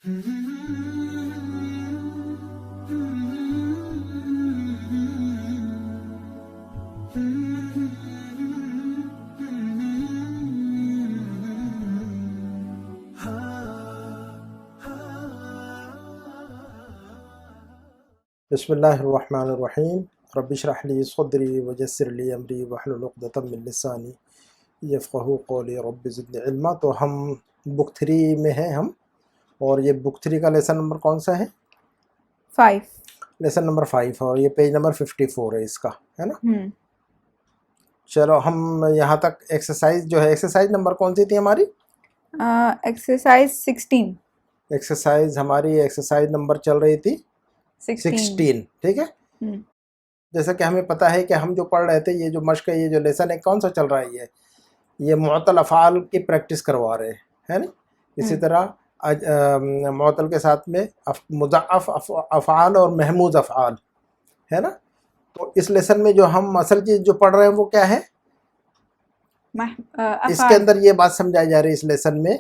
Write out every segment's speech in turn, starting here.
بسم اللہ الرحمن الرحیم رب اشرح لی صدری ویسر لی امری واحلل عقدۃ من لسانی یفقہوا قولی رب زدنی علما۔ تو ہم بک 3 میں ہیں ہم، اور یہ بک 3 کا لیسن نمبر کون سا ہے؟ 5. لیسن نمبر 5، اور یہ پیج نمبر 54 ہے اس کا، ہے نا؟ چلو ہم یہاں تک ایکسرسائز جو ہے، ایکسرسائز نمبر کون سی تھی ہماری؟ ایکسرسائز 16. ایکسرسائز ہماری ایکسرسائز نمبر چل رہی تھی 16، ٹھیک ہے؟ جیسا کہ ہمیں پتہ ہے کہ ہم جو پڑھ رہے تھے، یہ جو مشق ہے، یہ جو لیسن ہے، کون سا چل رہا ہے؟ یہ معطل افعال کی پریکٹس کروا رہے ہیں نا؟ اسی طرح معطل کے ساتھ میں مضاعف افعال اور محمود افعال، ہے نا؟ تو اس لیسن میں جو ہم اصل چیز جو پڑھ رہے ہیں وہ کیا ہے؟ اس کے اندر یہ بات سمجھائی جا رہی ہے اس لیسن میں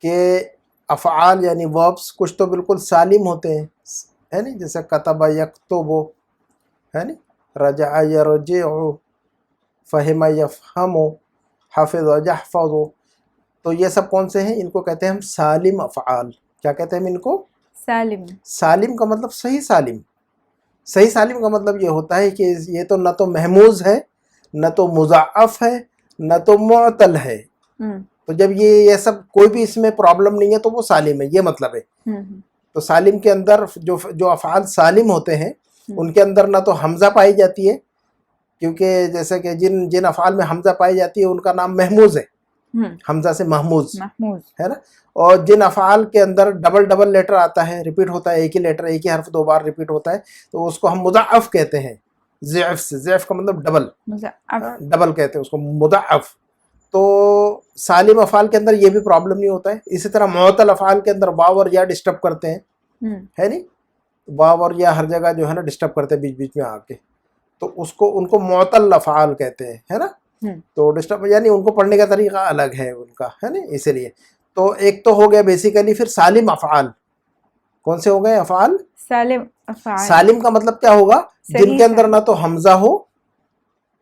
کہ افعال یعنی وربس کچھ تو بالکل سالم ہوتے ہیں، ہے نا؟ جیسے کتب یکتب، ہے نا؟ رجع یرجع، فہم یفہم، حفظ یحفظ، تو یہ سب کون سے ہیں؟ ان کو کہتے ہیں ہم سالم افعال۔ کیا کہتے ہیں ہم ان کو؟ سالم۔ سالم کا مطلب صحیح سالم۔ صحیح سالم کا مطلب یہ ہوتا ہے کہ یہ تو نہ تو محموز ہے، نہ تو مضاعف ہے، نہ تو معطل ہے۔ تو جب یہ سب کوئی بھی اس میں پرابلم نہیں ہے تو وہ سالم ہے، یہ مطلب ہے۔ تو سالم کے اندر جو افعال سالم ہوتے ہیں ان کے اندر نہ تو حمزہ پائی جاتی ہے، کیونکہ جیسے کہ جن افعال میں حمزہ پائی جاتی ہے ان کا نام محموز ہے، حمزہ سے محموز، ہے نا؟ اور جن افعال کے اندر ڈبل لیٹر آتا ہے، ریپیٹ ہوتا ہے، ایک ہی لیٹر، ایک ہی حرف 2 بار ریپیٹ ہوتا ہے، تو اس کو ہم مضاعف کہتے ہیں۔ ضعف سے، ضعف کا مطلب ڈبل کہتے ہیں اس کو، مضاعف۔ تو سالم افعال کے اندر یہ بھی پرابلم نہیں ہوتا ہے۔ اسی طرح معطل افعال کے اندر واو اور یا ڈسٹرب کرتے ہیں، ہے نہیں؟ واو اور یا ہر جگہ جو ہے نا ڈسٹرب کرتے ہیں بیچ بیچ میں آ کے، تو ان کو معطل افعال کہتے ہیں، ہے نا؟ تو ڈسٹرب یعنی ان کو پڑھنے کا طریقہ الگ ہے ان کا، ہے نا؟ اسی لیے تو ایک تو ہو گیا بیسیکلی، پھر سالم افعال کون سے ہو گئے؟ افعال سالم افعال۔ سالم کا مطلب کیا ہوگا؟ جن کے اندر نہ تو حمزہ ہو،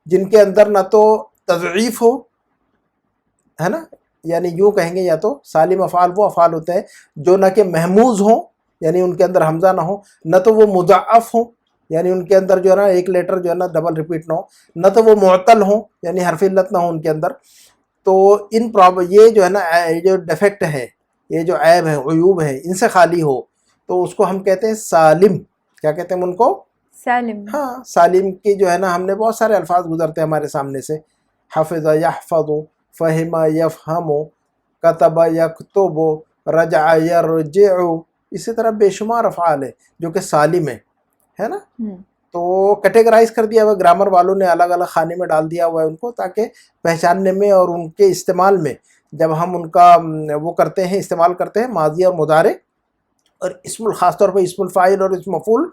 جن کے اندر نہ تو تضعیف ہو، ہے نا؟ یعنی یوں کہیں گے، یا تو سالم افعال وہ افعال ہوتے ہیں جو نہ کہ محموز ہوں، یعنی ان کے اندر حمزہ نہ ہو، نہ تو وہ مضاعف ہوں، یعنی ان کے اندر جو ہے نا ایک لیٹر جو ہے نا ڈبل ریپیٹ نہ ہو، نہ تو وہ معطل ہوں، یعنی حرف علت نہ ہو ان کے اندر۔ تو یہ جو ہے نا، یہ جو ڈیفیکٹ ہے، یہ جو عیب ہے، عیوب ہے، ان سے خالی ہو تو اس کو ہم کہتے ہیں سالم۔ کیا کہتے ہیں ان کو؟ سالم۔ ہاں، سالم کی جو ہے نا ہم نے بہت سارے الفاظ گزرتے ہیں ہمارے سامنے سے، حفظ یحفظ، فہم یفہم، کتب یکتب، رجع یرجع، اسی طرح بے شمار افعال ہیں جو کہ سالم ہے نا؟ تو کیٹیگرائز کر دیا ہوا گرامر والوں نے، الگ الگ خانے میں ڈال دیا ہوا ہے ان کو، تاکہ پہچاننے میں اور ان کے استعمال میں جب ہم ان کا وہ کرتے ہیں، استعمال کرتے ہیں، ماضی اور مضارع اور خاص طور پہ اسم الفاعل اور اسم مفعول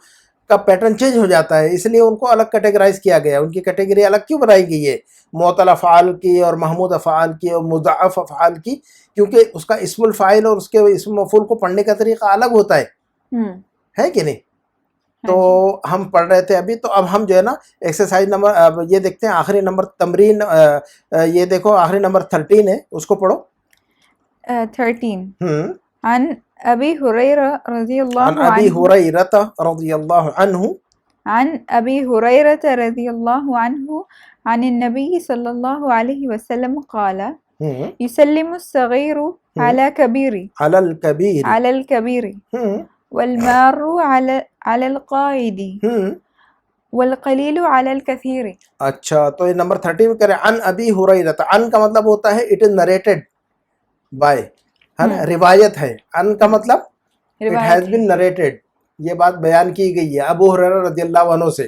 کا پیٹرن چینج ہو جاتا ہے، اس لیے ان کو الگ کیٹیگرائز کیا گیا ہے۔ ان کی کیٹیگری الگ کیوں بنائی گئی ہے؟ معطل افعال کی اور محمود افعال کی اور مضاعف افعال کی، کیونکہ اس کا اسم الفاعل اور اس کے اسم مفعول کو پڑھنے کا طریقہ الگ ہوتا ہے کہ نہیں؟ تو ہم پڑھ رہے تھے ابھی، تو اب ہم جو ہے نا ایکسرسائز نمبر یہ دیکھتے ہیں، آخری نمبر تمرین، یہ دیکھو آخری نمبر 13 ہے، اس کو پڑھو۔ 13 عن ابی ہریرہ رضی اللہ عنہ، عن ابی ہریرہ رضی اللہ عنہ، عن ابی ہریرہ رضی اللہ عنہ عن النبی صلی اللہ علیہ وسلم قال یسلم الصغیر علی کبیر، علی الکبیر، والمار علی القائد، والقلیل علی الکثیر۔ اچھا، تو یہ نمبر 13 میں کریں عن ابی ہریرہ۔ ان کا مطلب ہوتا ہے اٹ از نریٹڈ بائی، ہے نا؟ روایت ہے۔ ان کا مطلب اٹ ہیز بین نریٹڈ، یہ بات بیان کی گئی ہے ابو ہریرہ رضی اللہ عنہ سے،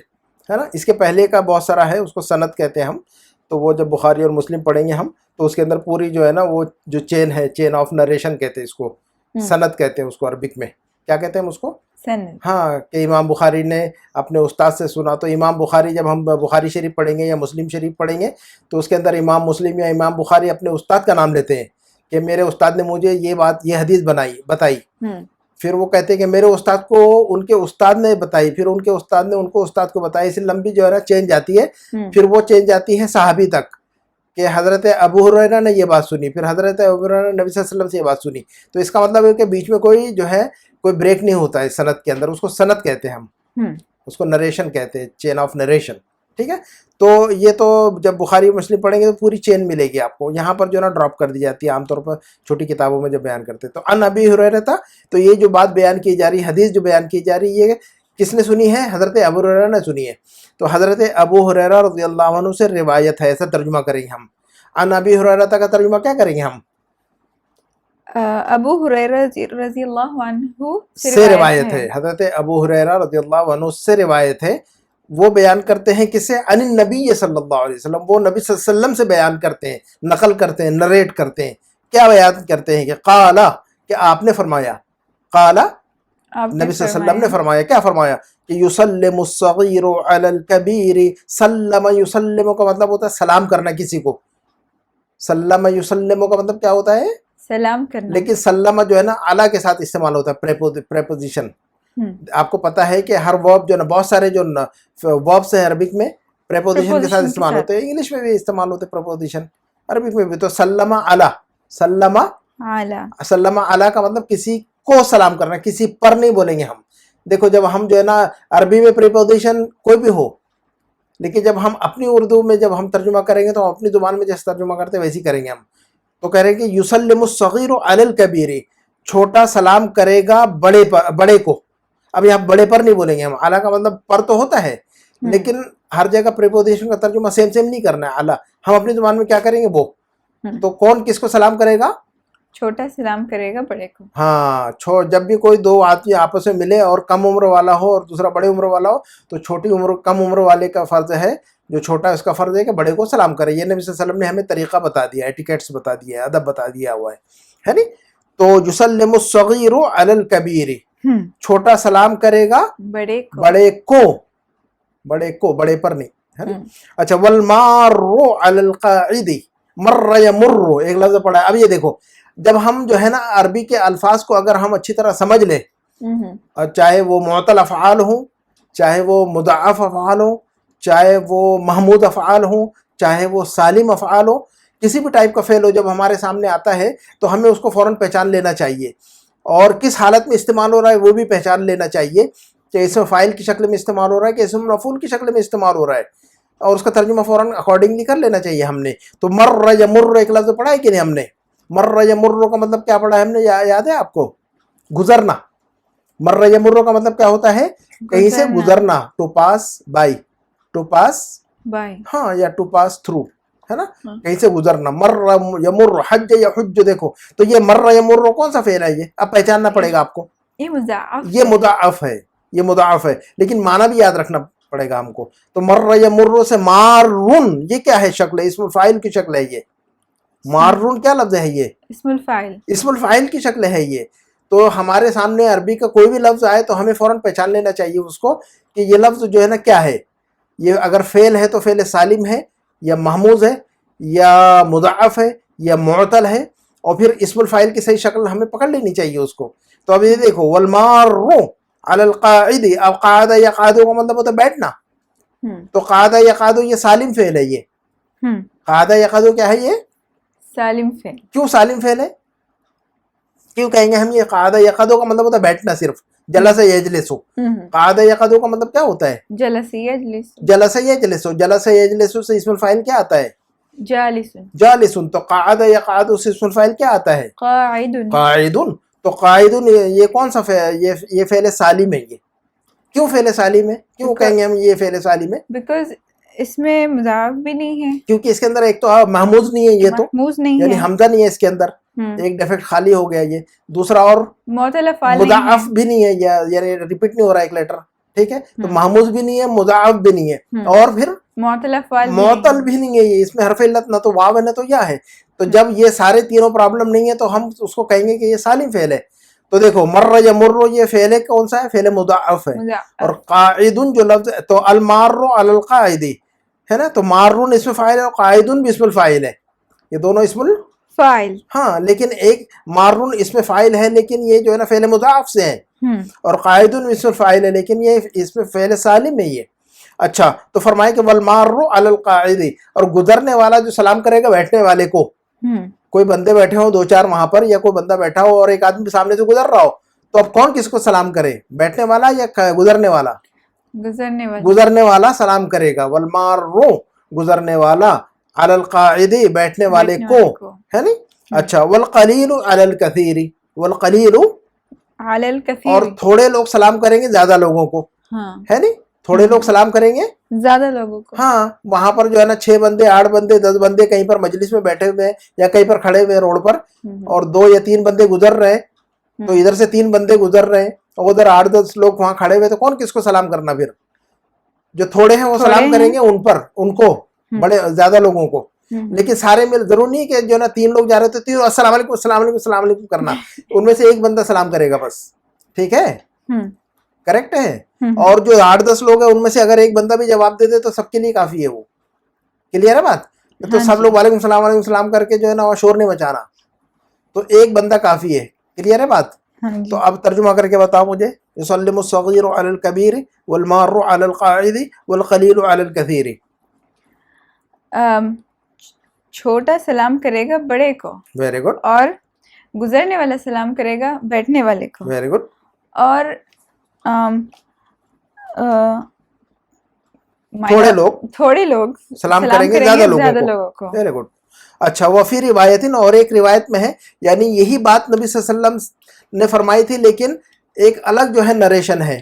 ہے نا؟ اس کے پہلے کا بہت سارا ہے، اس کو سند کہتے ہیں ہم، تو وہ جب بخاری اور مسلم پڑھیں گے ہم تو اس کے اندر پوری جو ہے نا وہ جو چین ہے، چین آف نریشن کہتے ہیں اس کو، سند کہتے ہیں اس کو عربک میں۔ کیا کہتے ہیں اس کو؟ سند۔ ہاں، کہ امام بخاری نے اپنے استاد سے سنا، تو امام بخاری جب ہم بخاری شریف پڑھیں گے یا مسلم شریف پڑھیں گے تو اس کے اندر امام مسلم یا امام بخاری اپنے استاد کا نام لیتے ہیں کہ میرے استاد نے مجھے یہ بات، یہ حدیث بتائی، پھر وہ کہتے ہیں کہ میرے استاد کو ان کے استاد نے بتائی, پھر ان کے استاد نے ان کو استاد کو بتائی, اس لمبی جو ہے نا چین جاتی ہے. پھر وہ چین جاتی ہے صحابی تک کہ حضرت ابو ہریرہ نے یہ بات سنی, پھر حضرت ابو ہریرہ نے نبی صلی اللہ علیہ وسلم سے یہ بات سنی. تو اس کا مطلب ہے کہ بیچ میں کوئی جو ہے کوئی بریک نہیں ہوتا ہے سند کے اندر, اس کو سند کہتے ہیں ہم, اس کو نریشن کہتے ہیں, چین آف نریشن. ٹھیک ہے, تو یہ تو جب بخاری مسلم پڑھیں گے تو پوری چین ملے گی آپ کو. یہاں پر جو ہے نا ڈراپ کر دی جاتی ہے عام طور پر چھوٹی کتابوں میں جب بیان کرتے. تو ان ابی ہریرہ تھا, تو یہ جو بات بیان کی جا رہی, حدیث جو بیان کی جا رہی ہے, کس نے سنی ہے؟ حضرت ابو ہریرہ نے سنی ہے. تو حضرت ابو ہریرہ رضی اللہ عنہ سے روایت ہے, ایسا ترجمہ کریں گے ہم. ان ابی ہریرہ کا ترجمہ کیا کریں گے ہم؟ ابو ہریرہ رضی اللہ عنہ سے روایت ہے. حضرت ابو ہریرہ رضی اللہ عنہ سے روایت ہے. وہ بیان کرتے ہیں کسے؟ عن النبی صلی اللہ علیہ وسلم, وہ نبی صلی اللہ علیہ وسلم سے بیان کرتے ہیں, نقل کرتے ہیں, نریٹ کرتے ہیں. کیا بیان کرتے ہیں؟ کہ قالا, کہ آپ نے فرمایا. قالا, نبی صلی اللہ علیہ وسلم نے فرمایا. کیا فرمایا؟ کہ یسلم الصغیر علی الکبیر. سلم, یسلم کا مطلب ہوتا ہے سلام کرنا کسی کو. سلم یسلم کا مطلب کیا ہوتا ہے؟ سلام کرنا. لیکن سلم جو ہے نا علی کے ساتھ استعمال ہوتا ہے, پریپوزیشن. آپ کو پتا ہے کہ ہر ورب جو نا, بہت سارے جو وربس ہیں عربک میں پریپوزیشن کے ساتھ استعمال ہوتے ہیں, انگلش میں بھی استعمال ہوتے ہیں پریپوزیشن, عربک میں بھی. تو سلم علی, سلم علی کا مطلب کسی کو سلام کرنا, کسی پر نہیں بولیں گے ہم. دیکھو جب ہم جو ہے نا عربی میں پریپوزیشن کوئی بھی ہو, لیکن جب ہم اپنی اردو میں جب ہم ترجمہ کریں گے تو ہم اپنی زبان میں جیسے ترجمہ کرتے ہیں ویسے کریں گے ہم. تو کہہ رہے ہیں کہ یسلم الصغیر علی الکبیر, چھوٹا سلام کرے گا بڑے کو. اب یہاں بڑے پر نہیں بولیں گے ہم. اعلیٰ کا مطلب پر تو ہوتا ہے, لیکن ہر جگہ پریپوزیشن کا ترجمہ سیم نہیں کرنا ہے. اعلیٰ ہم اپنی زبان میں کیا کریں گے وہ. تو کون کس کو سلام کرے گا؟ چھوٹا سلام کرے گا بڑے کو. ہاں, جب بھی کوئی دو آدمی آپس میں ملے اور کم عمر والا ہو اور دوسرا بڑے عمر والا ہو, تو چھوٹی عمر کم عمر والے کا فرض ہے, جو چھوٹا ہے اس کا فرض ہے کہ بڑے کو سلام کرے. یہ نبی صلی اللہ علیہ وسلم نے ہمیں طریقہ بتا دیا, ایٹیکیٹس بتا دیا ہے, ادب بتا دیا ہوا ہے نا. تو یسلم الصغیر علی الکبیر, چھوٹا سلام کرے گا بڑے کو, بڑے پر نہیں, ہے نا. اچھا, والمار علی القاعد, مر یمر ایک لفظ پڑھا ہے. اب یہ دیکھو, جب ہم جو ہے نا عربی کے الفاظ کو اگر ہم اچھی طرح سمجھ لیں, چاہے وہ معطل افعال ہوں, چاہے وہ مضاعف افعال ہوں, چاہے وہ محمود افعال ہوں, چاہے وہ سالم افعال ہوں, کسی بھی ٹائپ کا فعل ہو جب ہمارے سامنے آتا ہے تو ہمیں اس کو فوراً پہچان لینا چاہیے, اور کس حالت میں استعمال ہو رہا ہے وہ بھی پہچان لینا چاہیے, کہ اسم فاعل کی شکل میں استعمال ہو رہا ہے کہ اسم مفعول کی شکل میں استعمال ہو رہا ہے, اور اس کا ترجمہ فوراً اکارڈنگلی کر لینا چاہیے ہم نے. تو مر یمر ایک لفظ پڑھا ہے کہ نہیں ہم نے؟ مر یمر کا مطلب کیا پڑھا ہے ہم نے, یاد ہے آپ کو؟ گزرنا. مر یمر کا مطلب کیا ہوتا ہے؟ کہیں سے گزرنا. To pass by, to pass by, ہاں, یا ٹو پاس تھرو, ہے نا, کہیں سے گزرنا. مر یمر, حج یحج, دیکھو تو یہ مر یمر کون سا فعل ہے؟ یہ اب پہچاننا پڑے گا آپ کو. یہ مضاعف ہے, یہ مضاعف ہے, لیکن معنی بھی یاد رکھنا پڑے گا ہم کو. تو مر یمر سے مارون, یہ کیا ہے؟ شکل ہے, اسم الفاعل کی شکل ہے یہ. مارون کیا لفظ ہے؟ یہ اسم الفاعل کی شکل ہے یہ. تو ہمارے سامنے عربی کا کوئی بھی لفظ آئے تو ہمیں فوراً پہچان لینا چاہیے اس کو, کہ یہ لفظ جو ہے نا کیا ہے. یہ اگر فعل ہے تو فعل سالم ہے, یا محموز ہے, یا مضاعف ہے, یا معطل ہے, اور پھر اسم الفاعل کی صحیح شکل ہمیں پکڑ لینی چاہیے اس کو. تو اب یہ دیکھو, والمار علی القاعد, اب قعد یقعد کا مطلب ہوتا ہے بیٹھنا. تو قعد یقعد یہ سالم فعل ہے. یہ قعد یقعد کیا ہے؟ یہ سالم فعل. کیوں سالم فعل ہے؟ کیوں کہیں گے ہم یہ قعد یقعد کا مطلب ہوتا ہے بیٹھنا صرف. جلس یجلس, قعد یقعد کا مطلب کیا ہوتا ہے؟ جلس یجلس. جلس یجلس, جلس یجلس سے اسم الفاعل کیا آتا ہے؟ جالس. تو قعد یقعد سے اسم الفاعل کیا آتا ہے؟ قاعد. تو قاعد یہ کون سا فعل؟ یہ فعل سالم ہے. یہ کیوں فعل سالم ہے؟ کیوں کہیں گے ہم یہ فعل سالم ہے؟ بیکاز اس میں مضاعف بھی نہیں ہے, کیونکہ اس کے اندر ایک تو محموز نہیں ہے, یہ تو محموز نہیں یعنی حمزہ نہیں ہے اس کے اندر, ایک ڈیفیکٹ خالی ہو گیا یہ. دوسرا اور مضاعف بھی نہیں ہے, یعنی ریپیٹ نہیں ہو رہا ایک لیٹر, ٹھیک ہے. تو محموز بھی نہیں ہے, مضاعف بھی نہیں ہے, اور پھر معطل بھی نہیں ہے. یہ اس میں حرف علت نہ تو واو ہے نہ تو یا ہے. تو جب یہ سارے تینوں پرابلم نہیں ہے تو ہم اس کو کہیں گے کہ یہ سالم فعل ہے. تو دیکھو, مر یمر یہ فعل کون سا ہے؟ فعل مضاعف ہے. اور قاعد جو لفظ, تو المار علی القاعد ہے نا, تو مارون اسم فاعل ہے اور قاعد بھی اسم الفاعل ہے. یہ دونوں اسم فاعل. ہاں لیکن ایک مارون اس میں فاعل ہے لیکن یہ جو ہے نا فعل مضاعف سے ہے، اور قاعدن اسم الفاعل ہے لیکن یہ اس میں فعل سالم ہے یہ. اچھا تو فرمائے کہ والمار علی القاعد، اور گزرنے والا جو سلام کرے گا بیٹھنے والے کو. کوئی بندے بیٹھے ہوں 2-4 وہاں پر، یا کوئی بندہ بیٹھا ہو اور ایک آدمی سامنے سے گزر رہا ہو، تو اب کون کس کو سلام کرے، بیٹھنے والا یا گزرنے والا؟ گزرنے والا سلام کرے گا. والمار گزرنے والا، علی القاعد بیٹھنے والے کو، ہے نا. اچھا والقلیل علی الکثیر، والقلیل علی الکثیر، اور تھوڑے لوگ سلام کریں گے زیادہ لوگوں کو، ہے نا. تھوڑے لوگ سلام کریں گے زیادہ لوگوں کو. ہاں وہاں پر جو ہے نا 6 بندے 8 بندے 10 بندے کہیں پر مجلس میں بیٹھے ہوئے ہیں یا کہیں پر کھڑے ہوئے روڈ پر، اور 2 یا 3 بندے گزر رہے ہیں، تو ادھر سے 3 بندے گزر رہے ہیں اور ادھر 8-10 لوگ وہاں کھڑے ہوئے، تو کون کس کو سلام کرنا؟ پھر جو تھوڑے ہیں وہ سلام کریں گے ان پر، ان کو، بڑے زیادہ لوگوں کو. لیکن سارے مل ضرور نہیں کہ جو نا 3 لوگ جا رہے تھے 3 السلام علیکم السلام علیکم السلام علیکم کرنا، ان میں سے ایک بندہ سلام کرے گا بس. ٹھیک ہے، کریکٹ ہے. اور جو 8-10 لوگ ہیں ان میں سے اگر ایک بندہ بھی جواب دے دے تو سب کے لیے کافی ہے. وہ کلیئر ہے بات؟ تو سب لوگ وعلیکم السلام وعلیکم السلام کر کے جو ہے نا وہ شور نہیں مچانا، تو ایک بندہ کافی ہے. کلیئر ہے بات؟ تو اب ترجمہ کر کے بتاؤ مجھے. یسلم الصغیر علی الکبیر والمار علی القاعد والقلیل علی الکثیر. چھوٹا سلام کرے گا بڑے کو. Very good. اور گزرنے والا سلام کرے گا بیٹھنے والے کو. Very good. اور تھوڑے لوگ سلام کریں گے زیادہ لوگوں کو. Very good. اچھا وفی روایتن، اور ایک روایت میں ہے، یعنی یہی بات نبی صلی اللہ علیہ وسلم نے فرمائی تھی لیکن ایک الگ جو ہے نریشن ہے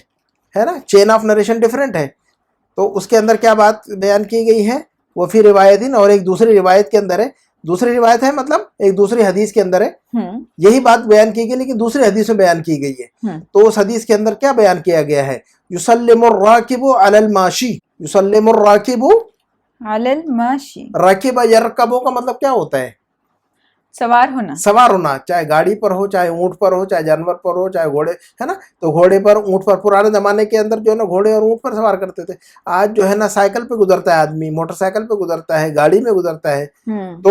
نا، چین آف نریشن ڈیفرنٹ ہے. تو اس کے اندر کیا بات بیان کی گئی ہے؟ وفی روایتن، اور ایک دوسری روایت کے اندر ہے، دوسری روایت ہے مطلب ایک دوسری حدیث کے اندر ہے یہی بات بیان کی گئی لیکن دوسری حدیث میں بیان کی گئی ہے. تو اس حدیث کے اندر کیا بیان کیا گیا ہے؟ یسلم الراکب علی الماشی. یسلم الراکب علی الماشی. راکب یرکبو کا مطلب کیا ہوتا ہے؟ سوار ہونا. سوار ہونا، چاہے گاڑی پر ہو، چاہے اونٹ پر ہو، چاہے جانور پر ہو، چاہے گھوڑے، ہے نا. تو گھوڑے پر، اونٹ پر، پرانے زمانے کے اندر جو ہے نا گھوڑے اور اونٹ پر سوار کرتے تھے. آج جو ہے نا سائیکل پہ گزرتا ہے آدمی، موٹر سائیکل پہ گزرتا ہے، گاڑی میں گزرتا ہے. تو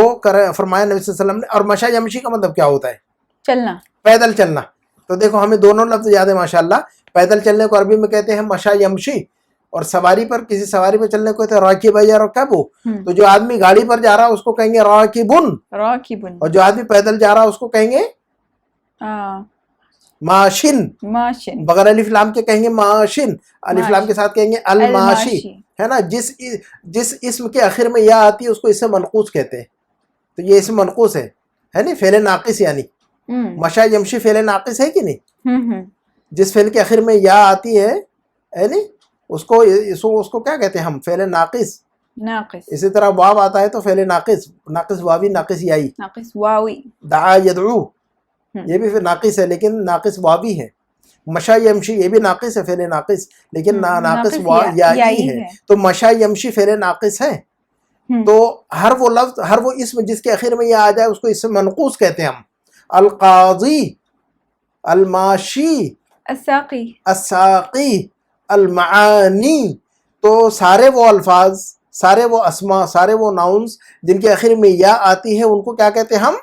فرمایا نبی صلی اللہ علیہ وسلم نے. اور مشی یمشی کا مطلب کیا ہوتا ہے؟ چلنا، پیدل چلنا. تو دیکھو ہمیں دونوں لفظ یاد ہے ماشاءاللہ. پیدل چلنے کو عربی میں کہتے ہیں مشی یمشی، اور سواری پر، کسی سواری پہ چلنے کو کہتے ہیں راکب یا رکبو. تو جو آدمی گاڑی پر جا رہا ہے اس کو کہیں گے راکبن، اور جو آدمی پیدل جا رہا ہے اس کو کہیں گے ماشن. بغیر الف لام کے کہیں گے ماشن، الف لام کے ساتھ کہیں گے الماشی، ہے نا. جس اسم کے آخر میں یا آتی ہے اس کو اسم منقوص کہتے ہیں. تو یہ اسم منقوص ہے نا، فعل ناقص. یعنی مشا یمشی فعل ناقص ہے کہ نہیں؟ جس فعل کے آخر میں یا آتی ہے نہیں، اس کو کیا کہتے ہیں ہم؟ فعل ناقص. اسی طرح واو آتا ہے تو فعل ناقص، ناقص واوی، ناقص یائی. ناقص واوی. دعا یدعو یہ بھی ناقص ہے لیکن ناقص واوی ہے. مشا یمشی یہ بھی ناقص ہے، فعل ناقص، لیکن ناقص یائی ہے. تو مشا یمشی فعل ناقص ہے. تو ہر وہ لفظ، ہر وہ اسم جس کے آخر میں یہ آ جائے اس کو اسم منقوص کہتے ہیں ہم. القاضی، الماشی، الساقی، الساقی، المعانی. تو سارے وہ الفاظ، سارے وہ اسما، سارے وہ ناؤنز جن کے آخر میں یا آتی ہے ان کو کیا کہتے ہیں ہم؟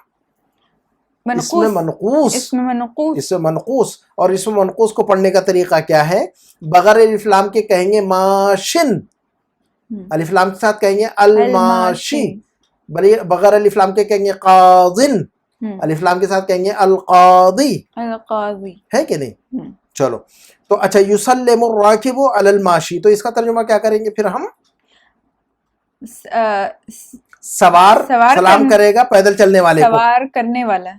اسم منقوص. اسم منقوص. اور اسم منقوص کو پڑھنے کا طریقہ کیا ہے؟ بغیر الف لام کے کہیں گے ماشن، الف لام کے ساتھ کہیں گے الماشی. بغیر الف لام کے کہیں گے قاضن، الف لام کے ساتھ کہیں گے القاضی. ہے کہ نہیں؟ چلو تو اچھا یسلم الراکب علی الماشی، تو اس کا ترجمہ کیا کریں گے پھر ہم؟ سوار سلام کرے گا پیدل چلنے والے کو. سوار کرنے والا،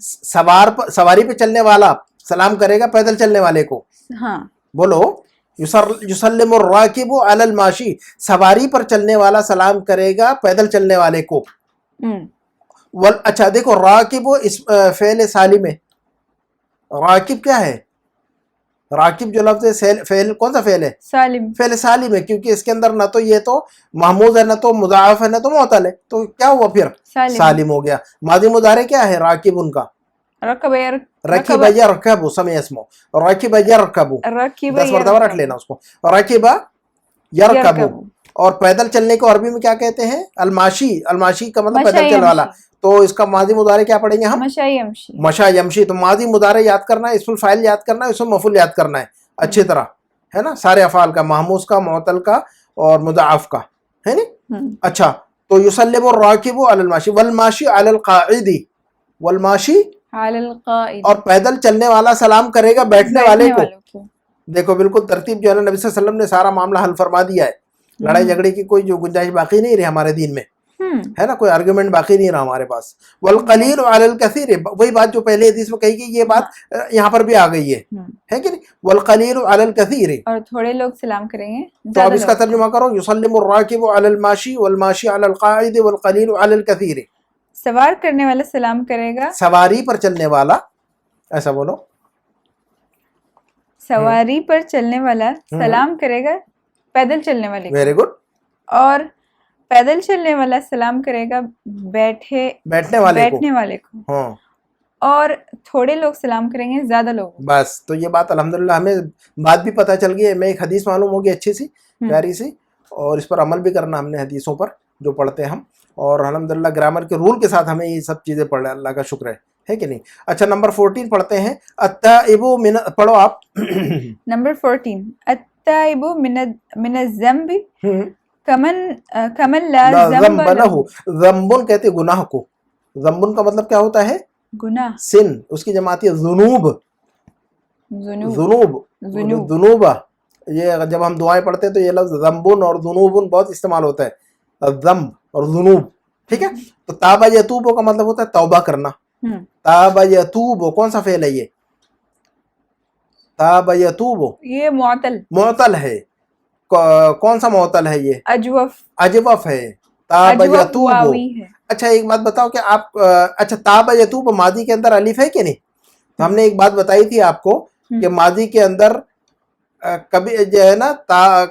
سواری پہ چلنے والا سلام کرے گا پیدل چلنے والے کو. ہاں بولو. یسلم الراکب علی الماشی، سواری پر چلنے والا سلام کرے گا پیدل چلنے والے کو. اچھا دیکھو راکب فعل سالم ہے. راکب کیا ہے؟ راکب جو لفظ ہے فعل کون سا فعل ہے؟ سالم. فعل سالم ہے کیونکہ اس کے اندر نہ تو یہ تو محموز ہے، نہ تو مضاعف ہے، نہ تو معطل ہے. تو کیا ہوا پھر؟ سالم ہو گیا. ماضی مضارع کیا ہے راکب ان کا؟ رکب یرکب، سمع اسمو رکب یرکب. 10 مرتبہ رکھ لینا اس کو. رکب یرکب. اور پیدل چلنے کو عربی میں کیا کہتے ہیں؟ الماشی. الماشی کا مطلب پیدل چلنے والا. تو اس کا ماضی مضارع کیا پڑھیں گے ہم؟ مشا یمشی. مشا یمشی. تو ماضی مضارع یاد کرنا ہے, اسم الفاعل یاد کرنا ہے, اسم مفعول یاد کرنا ہے اچھی طرح, ہے نا, سارے افعال کا, محموز کا, معطل کا اور مضاعف کا, ہے نا. اچھا, تو یسلم الراکب علی الماشی, والماشی علی القاعد, والماشی علی القائد, اور پیدل چلنے والا سلام کرے گا بیٹھنے والے کو. والوں کو. دیکھو بالکل ترتیب جو ہے نا نبی صلی اللہ علیہ وسلم نے سارا معاملہ حل فرما دیا ہے. لڑائی جھگڑے کی کوئی جو گنجائش باقی نہیں رہی ہمارے دین میں, ہے نا, کوئی آرگومنٹ باقی نہیں رہا ہمارے پاس. والقلیل علی الکثیر, وہی بات جو پہلے حدیث میں کہی گئی, یہ بات یہاں پر بھی آ گئی ہے کہ نہیں. والقلیل علی الکثیر, اور تھوڑے لوگ سلام کریں گے. تو اب اس کا ترجمہ کرو, یسلم الراکب علی الماشی والماشی علی القاعد والقلیل علی الکثیر. سوار کرنے والا سلام کرے گا, سواری پر چلنے والا, ایسا بولو, سواری پر چلنے والا سلام کرے گا پیدل چلنے والے کو. Very good. اور پیدل چلنے والا سلام کرے گا بیٹھنے والے کو. ہاں, اور تھوڑے لوگ سلام کریں گے زیادہ لوگ. بس تو یہ بات الحمدللہ ہمیں بات بھی پتہ چل گئی ہے. میں ایک حدیث معلوم ہوگی اچھی سی پیاری سی, اور اس پر عمل بھی کرنا ہم نے حدیثوں پر جو پڑھتے ہیں ہم, اور الحمدللہ گرامر کے رول کے ساتھ ہمیں یہ سب چیزیں پڑھ لیں, اللہ کا شکر ہے کہ نہیں. اچھا, نمبر 14 پڑھتے ہیں, التائب من, پڑھو آپ. نمبر 14, التائب من الذنب کمن لا ذنب لہ. ذنبن کہتے ہیں گناہ کو. ذنبن کا مطلب کیا ہوتا ہے؟ گناہ. سن, اس کی جمع آتی ہے ذنوب. ذنوب, یہ جب ہم دعائیں پڑھتے ہیں تو یہ لفظ ذنبن اور ذنوبن بہت استعمال ہوتا ہے, ذنب اور ذنوب, ٹھیک ہے. تو تاب یتوب کا مطلب ہوتا ہے توبہ کرنا. تاب یتوب کون سا فعل ہے یہ؟ تاب یتوب یہ معطل ہے. کون سا معطل ہے یہ؟ اجوف ہے. تاب یتوب. اچھا ایک بات بتاؤ کہ آپ, اچھا تاب یتوب ماضی کے اندر الف ہے کہ نہیں؟ تو ہم نے ایک بات بتائی تھی آپ کو کہ ماضی کے اندر کبھی جو ہے نا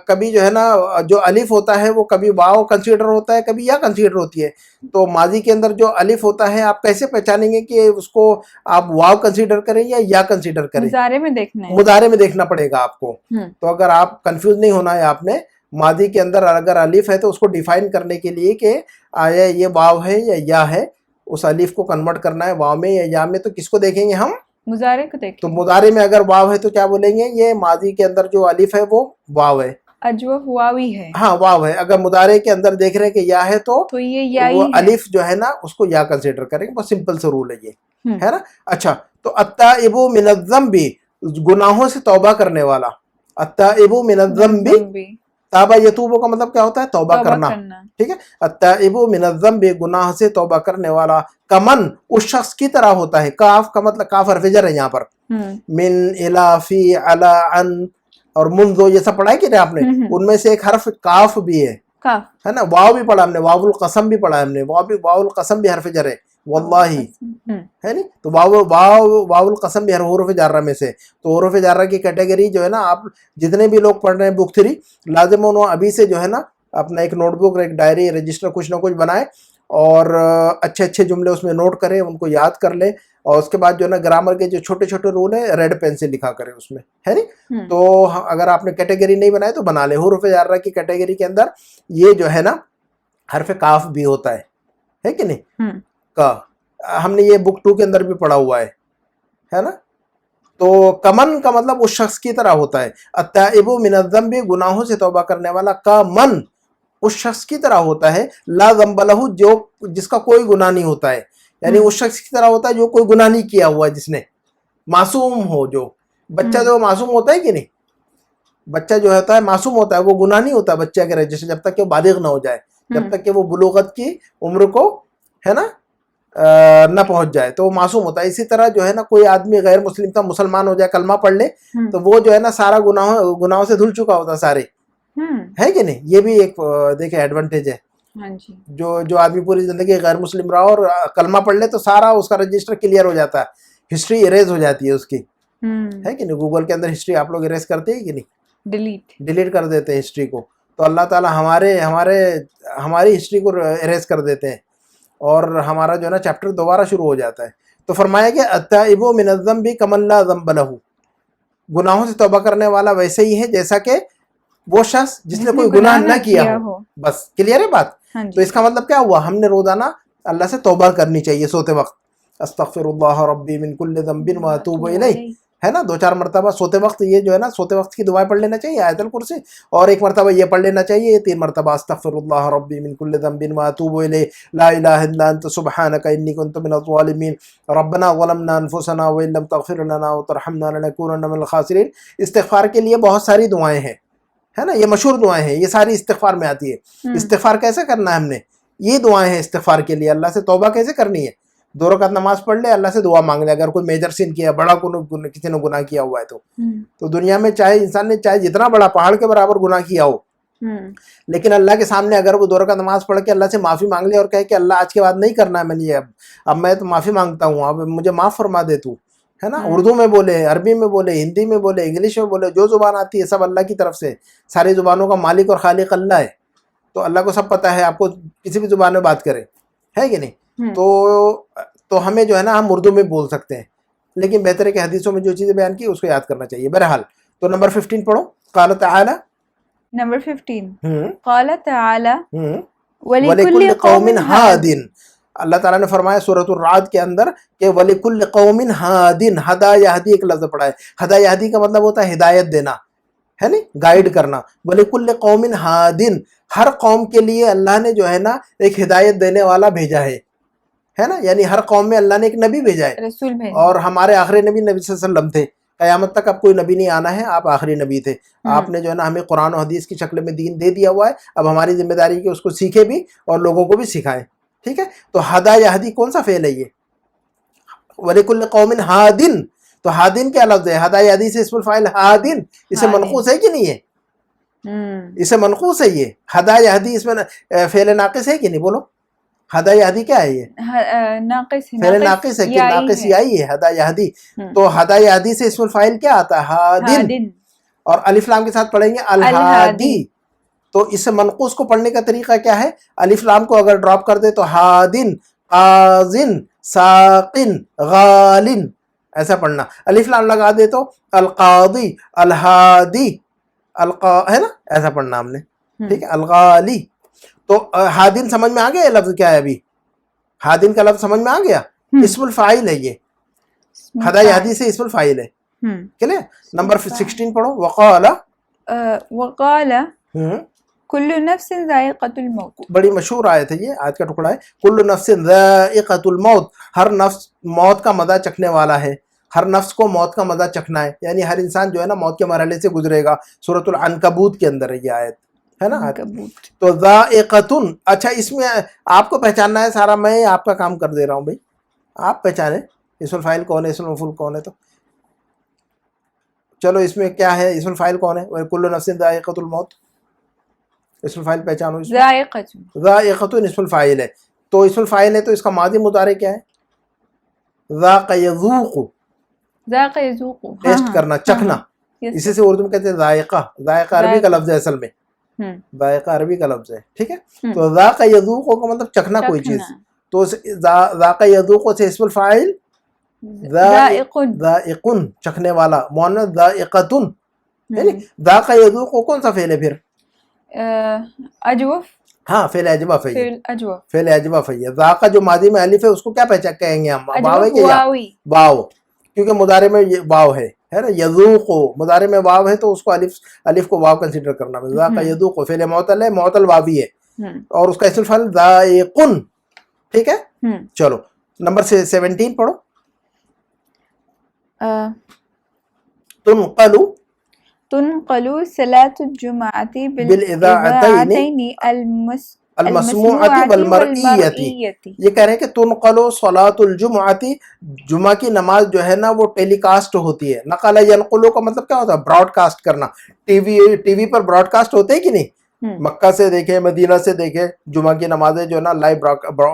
کبھی جو ہے نا جو الف ہوتا ہے وہ کبھی واو کنسیڈر ہوتا ہے, کبھی یا کنسیڈر ہوتی ہے. تو ماضی کے اندر جو الف ہوتا ہے آپ کیسے پہچانیں گے کہ اس کو آپ واو کنسیڈر کریں یا کنسیڈر کریں؟ مضارع میں دیکھنا ہے, مضارع میں دیکھنا پڑے گا آپ کو. تو اگر آپ کنفیوز نہیں ہونا ہے آپ نے, ماضی کے اندر اگر الف ہے تو اس کو ڈیفائن کرنے کے لیے کہ آیا یہ واو ہے یا ہے, اس الف کو کنورٹ کرنا ہے واو میں یا میں, تو کس کو دیکھیں گے ہم؟ مضارع کو دیکھیں. تو مضارع میں اگر واو ہے تو کیا بولیں گے؟ یہ ماضی کے اندر جو الف ہے وہ واو ہے, اجوف واوی ہے. ہاں واو ہے. اگر مضارع کے اندر دیکھ رہے ہیں کہ یا ہے تو یہ یا وہ الف جو ہے نا اس کو یا کنسیڈر کریں گے. بہت سمپل سے رول ہے یہ, ہے نا. اچھا, تو التائب من الذنب, گناہوں سے توبہ کرنے والا. التائب من الذنب, تابہ یتوب کا مطلب کیا ہوتا ہے؟ توبہ کرنا, ٹھیک ہے. التائب من الذنب, گناہ سے توبہ کرنے والا. کمن, اس شخص کی طرح ہوتا ہے. کاف کا مطلب, کاف حرف جر ہے یہاں پر. من, الی, فی, علی, عن اور منذ, یہ سب پڑھا ہے کہ نہیں آپ نے؟ ان میں سے ایک حرف کاف بھی ہے نا. واو بھی پڑھا ہم نے, واو القسم بھی پڑھا ہم نے. واو القسم بھی حرف جر ہے, واللہ, ہے نہیں. تو واو القسم بھی حروف جارہ میں سے. تو حروف جارہ کی کیٹیگری جو ہے نا, آپ جتنے بھی لوگ پڑھ رہے ہیں بک 3, لازم انہوں ابھی سے جو ہے نا اپنا ایک نوٹ بک, ایک ڈائری, رجسٹر کچھ نہ کچھ بنائے اور اچھے اچھے جملے اس میں نوٹ کریں, ان کو یاد کر لیں. اور اس کے بعد جو ہے نا گرامر کے جو چھوٹے چھوٹے رول ہیں ریڈ پین سے لکھا کریں اس میں, ہے نہیں. تو اگر آپ نے کیٹیگری نہیں بنائے تو بنا لیں. حروف جارہ کی کیٹیگری کے اندر یہ جو ہے نا حرف کاف بھی ہوتا ہے کہ نہیں. کا ہم نے یہ بک 2 کے اندر بھی پڑھا ہوا ہے نا. تو کمن کا مطلب اس شخص کی طرح ہوتا ہے. التائب من الذنب, گناہوں سے توبہ کرنے والا. کا من, اس شخص کی طرح ہوتا ہے. لا ذنب لہ, جو جس کا کوئی گناہ نہیں ہوتا ہے. یعنی اس شخص کی طرح ہوتا ہے جو کوئی گناہ نہیں کیا ہوا ہے, جس نے معصوم ہو. جو بچہ جو معصوم ہوتا ہے کہ نہیں, بچہ جو ہوتا ہے معصوم ہوتا ہے, وہ گناہ نہیں ہوتا بچہ کے رجسٹر جب تک کہ وہ بالغ نہ ہو جائے, جب تک کہ وہ بلوغت کی عمر کو ہے نا نہ پہنچ جائے, تو وہ معصوم ہوتا ہے. اسی طرح جو ہے نا کوئی آدمی غیر مسلم تھا, مسلمان ہو جائے, کلمہ پڑھ لے, تو وہ جو ہے نا سارا گناہوں سے دھل چکا ہوتا سارے, ہے کہ نہیں. یہ بھی ایک دیکھیں ایڈوانٹیج ہے. جو آدمی پوری زندگی غیر مسلم رہا اور کلمہ پڑھ لے تو سارا اس کا رجسٹر کلیئر ہو جاتا ہے, ہسٹری اریز ہو جاتی ہے اس کی, ہے کہ نہیں. گوگل کے اندر ہسٹری آپ لوگ اریز کرتے ہیں کہ نہیں؟ ڈیلیٹ کر دیتے ہیں ہسٹری کو. تو اللہ تعالیٰ ہماری ہسٹری کو اریز کر دیتے ہیں اور ہمارا جو ہے نا چیپٹر دوبارہ شروع ہو جاتا ہے. تو فرمایا کہ التائب من الذنب کمن لا ذنب لہ, گناہوں سے توبہ کرنے والا ویسے ہی ہے جیسا کہ وہ شخص جس نے کوئی گناہ نہ کیا ہو. بس کلیئر ہے بات. تو اس کا مطلب کیا ہوا, ہم نے روزانہ اللہ سے توبہ کرنی چاہیے سوتے وقت. استغفراللہ ربی من کل ذنب واتوب الیہ ہے نا, 2-4 مرتبہ سوتے وقت یہ جو ہے نا سوتے وقت کی دعائیں پڑھ لینا چاہیے, آیت الکرسی, اور 1 مرتبہ یہ پڑھ لینا چاہیے, 3 مرتبہ استغفراللہ ربی من کل ذنب واتوب الیہ لا الہ الا انت سبحانک انی کنت من الظالمین ربنا ظلمنا انفسنا وان لم تغفر لنا وترحمنا لنکونن من الخاسرین. استغفار کے لیے بہت ساری دعائیں ہیں, ہے نا, یہ مشہور دعائیں ہیں, یہ ساری استغفار میں آتی ہے. استغفار کیسے کرنا ہے ہم نے, یہ دعائیں ہیں استغفار کے لیے. اللہ سے توبہ کیسے کرنی ہے, 2 رکعت نماز پڑھ لے, اللہ سے دعا مانگ لے. اگر کوئی میجر سین کیا, بڑا کسی نے گناہ کیا ہوا ہے تو دنیا میں چاہے انسان نے چاہے جتنا بڑا پہاڑ کے برابر گناہ کیا ہو, لیکن اللہ کے سامنے اگر وہ 2 رکعت نماز پڑھ کے اللہ سے معافی مانگ لے اور کہے کہ اللہ آج کے بعد نہیں کرنا ہے میں نے یہ, اب میں تو معافی مانگتا ہوں, اب مجھے معاف فرما دے تو, ہے نا. اردو میں بولے, عربی میں بولے, ہندی میں بولے, انگلش میں بولے, جو زبان آتی ہے سب اللہ کی طرف سے. ساری زبانوں کا مالک اور خالق اللہ ہے, تو اللہ کو سب پتہ ہے. آپ کو کسی بھی زبان میں بات کرے, ہے کہ نہیں, تو ہمیں جو ہے نا ہم اردو میں بول سکتے ہیں, لیکن بہتر ہے کہ حدیثوں میں جو چیزیں بیان کی اس کو یاد کرنا چاہیے. بہرحال تو نمبر 15 پڑھو. قال تعالی, نمبر 15 قال تعالی وَلِكُلِّ قَوْمٍ هَادٍ. اللہ تعالیٰ نے فرمایا سورۃ الرعد کے اندر کہ وَلِكُلِّ قَوْمٍ هَادٍ. ہدا یہدی ایک لفظ پڑھا ہے. ہدا یہدی کا مطلب ہوتا ہے ہدایت دینا, ہے نا, گائیڈ کرنا. وَلِكُلِّ قَوْمٍ هَادٍ, ہر قوم کے لیے اللہ نے جو ہے نا ایک ہدایت دینے والا بھیجا ہے نا. یعنی ہر قوم میں اللہ نے ایک نبی بھیجا ہے, رسول بھیجا, اور ہمارے آخری نبی صلی اللہ علیہ وسلم تھے. قیامت تک اب کوئی نبی نہیں آنا ہے, آپ آخری نبی تھے. آپ نے جو ہے نا ہمیں قرآن و حدیث کی شکل میں دین دے دیا ہوا ہے. اب ہماری ذمہ داری کہ اس کو سیکھے بھی اور لوگوں کو بھی سکھائیں, ٹھیک ہے. تو ہدا یہدی کون سا فعل ہے یہ, وَلِكُلِّ قَوْمٍ ہادٍ. تو ہادٍ کیا لفظ ہے, ہدا یہدی سے اسم الفاعل ہادٍ, اسے منقوص ہے کہ نہیں ہے, اسے منقوص ہے یہ. ہدا یہدی اس میں فعل ناقص ہے کہ نہیں, بولو. ہدا یہدی کیا ہے, یہ ناقص فعل ناقص ہے کہ ناقص یائی ہے, ہدا یہدی. تو ہدا یہدی سے اسم الفاعل کیا آتا ہے, ہادٍ, اور الف لام کے ساتھ پڑھیں گے الہادی. تو اس سے منقوص کو پڑھنے کا طریقہ کیا ہے, الف لام کو اگر ڈراپ کر دے تو ہادٍ, قاضٍ, ساقٍ, غالٍ, ایسا پڑھنا. الف لام لگا دے تو القاضی, الہادی, ہے نا, ایسا پڑھنا ہم نے, ٹھیک ہے. الغالی. تو ہادٍ سمجھ میں آ گیا یہ لفظ کیا ہے, ابھی ہادٍ کا لفظ سمجھ میں آ گیا, اسم الفاعل ہے یہ. ہدا یہدی سے اسم الفاعل ہے, کلیئر. نمبر 16 پڑھو. وقال کل نفس ذائقۃ الموت. بڑی مشہور آیت ہے یہ, آیت کا ٹکڑا ہے. کل نفس ذائقۃ الموت, ہر نفس موت کا مزہ چکھنے والا ہے, ہر نفس کو موت کا مزہ چکھنا ہے, یعنی ہر انسان جو ہے نا موت کے مرحلے سے گزرے گا. سورۃ العنکبوت کے اندر ہے یہ آیت, ہے نا. تو ذائقۃ, اچھا اس میں آپ کو پہچاننا ہے سارا, میں آپ کا کام کر دے رہا ہوں بھائی, آپ پہچانیں اسم الفاعل کون ہے, اسم المفعول کون ہے. تو چلو اس میں کیا ہے, اسم الفاعل کون ہے, کل نفس ذائقۃ الموت, اسم الفاعل پہچانو. ذائقۃ اسم الفاعل ہے, تو اسم الفاعل ہے تو اس کا ماضی مضارع کیا ہے, ذاق یذوق, ذاق یذوق, ٹیسٹ کرنا, چکھنا. اسی سے اردو میں کہتے ہیں ذائقہ. ذائقہ عربی کا لفظ ہے اصل میں, ذائقہ عربی کا لفظ ہے, ٹھیک ہے. تو ذاق یذوق کا مطلب چکھنا کوئی چیز. تو ذاق یذوق سے اسم الفاعل ذائق, چکھنے والا, مؤنث ذائقۃ. یعنی ذاق یذوق کون سا فعل ہے پھر, اجوف. ہاں فعل اجوف ہے, فعل اجوف ہے. ذاق جو ماضی میں الف ہے اس کو کیا پہچان کہیں گے ہم, واو ہے کہ یا واو, کیونکہ مضارع میں واو ہے نا. یذوق مضارع میں واو ہے تو اس کو الف کو واو کنسیڈر کرنا. ذاق یذوق فعل معطل ہے, معطل واوی ہے, اور اس کا اسم الفاعل ذائق, ٹھیک ہے. چلو نمبر 17 پڑھو. تنقل صلاة الجمعة بالإذاعتين المسموعة والمرئية. یہ کہہ رہے ہیں کہ تنقل صلاة الجمعة, جمعہ کی نماز جو ہے نا وہ ٹیلی کاسٹ ہوتی ہے. نقل ینقلو کا مطلب کیا ہوتا ہے, براڈ کاسٹ کرنا. ٹی وی پر براڈ کاسٹ ہوتے ہیں کہ نہیں, مکہ سے دیکھیں, مدینہ سے دیکھیں, جمعہ کی نمازیں جو ہے نا لائیو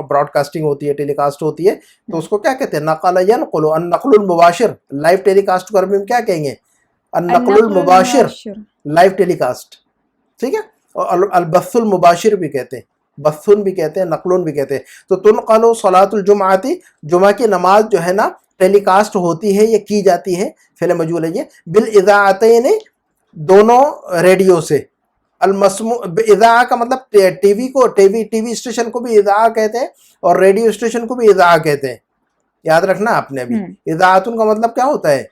براڈ کاسٹنگ ہوتی ہے, ٹیلی کاسٹ ہوتی ہے. تو اس کو کیا کہتے ہیں, نقل ینقل, النقل المباشر. لائیو ٹیلی کاسٹ کو عربی میں کیا کہیں گے, النقل المباشر, لائیو ٹیلی کاسٹ, ٹھیک ہے. اور البث المباشر بھی کہتے ہیں, بثن بھی کہتے ہیں, نقلون بھی کہتے ہیں. تو تنقل صلاۃ الجمعۃ, جمعہ کی نماز جو ہے نا ٹیلی کاسٹ ہوتی ہے, یہ کی جاتی ہے, فعل مجہول ہے یہ. بالاذاعتین, دونوں ریڈیو سے, المسموع اذاع کا مطلب ٹی وی کو ٹی وی اسٹیشن کو بھی اذاع کہتے ہیں اور ریڈیو اسٹیشن کو بھی اذاع کہتے ہیں. یاد رکھنا آپ نے ابھی. اذاعتن کا مطلب کیا ہوتا ہے؟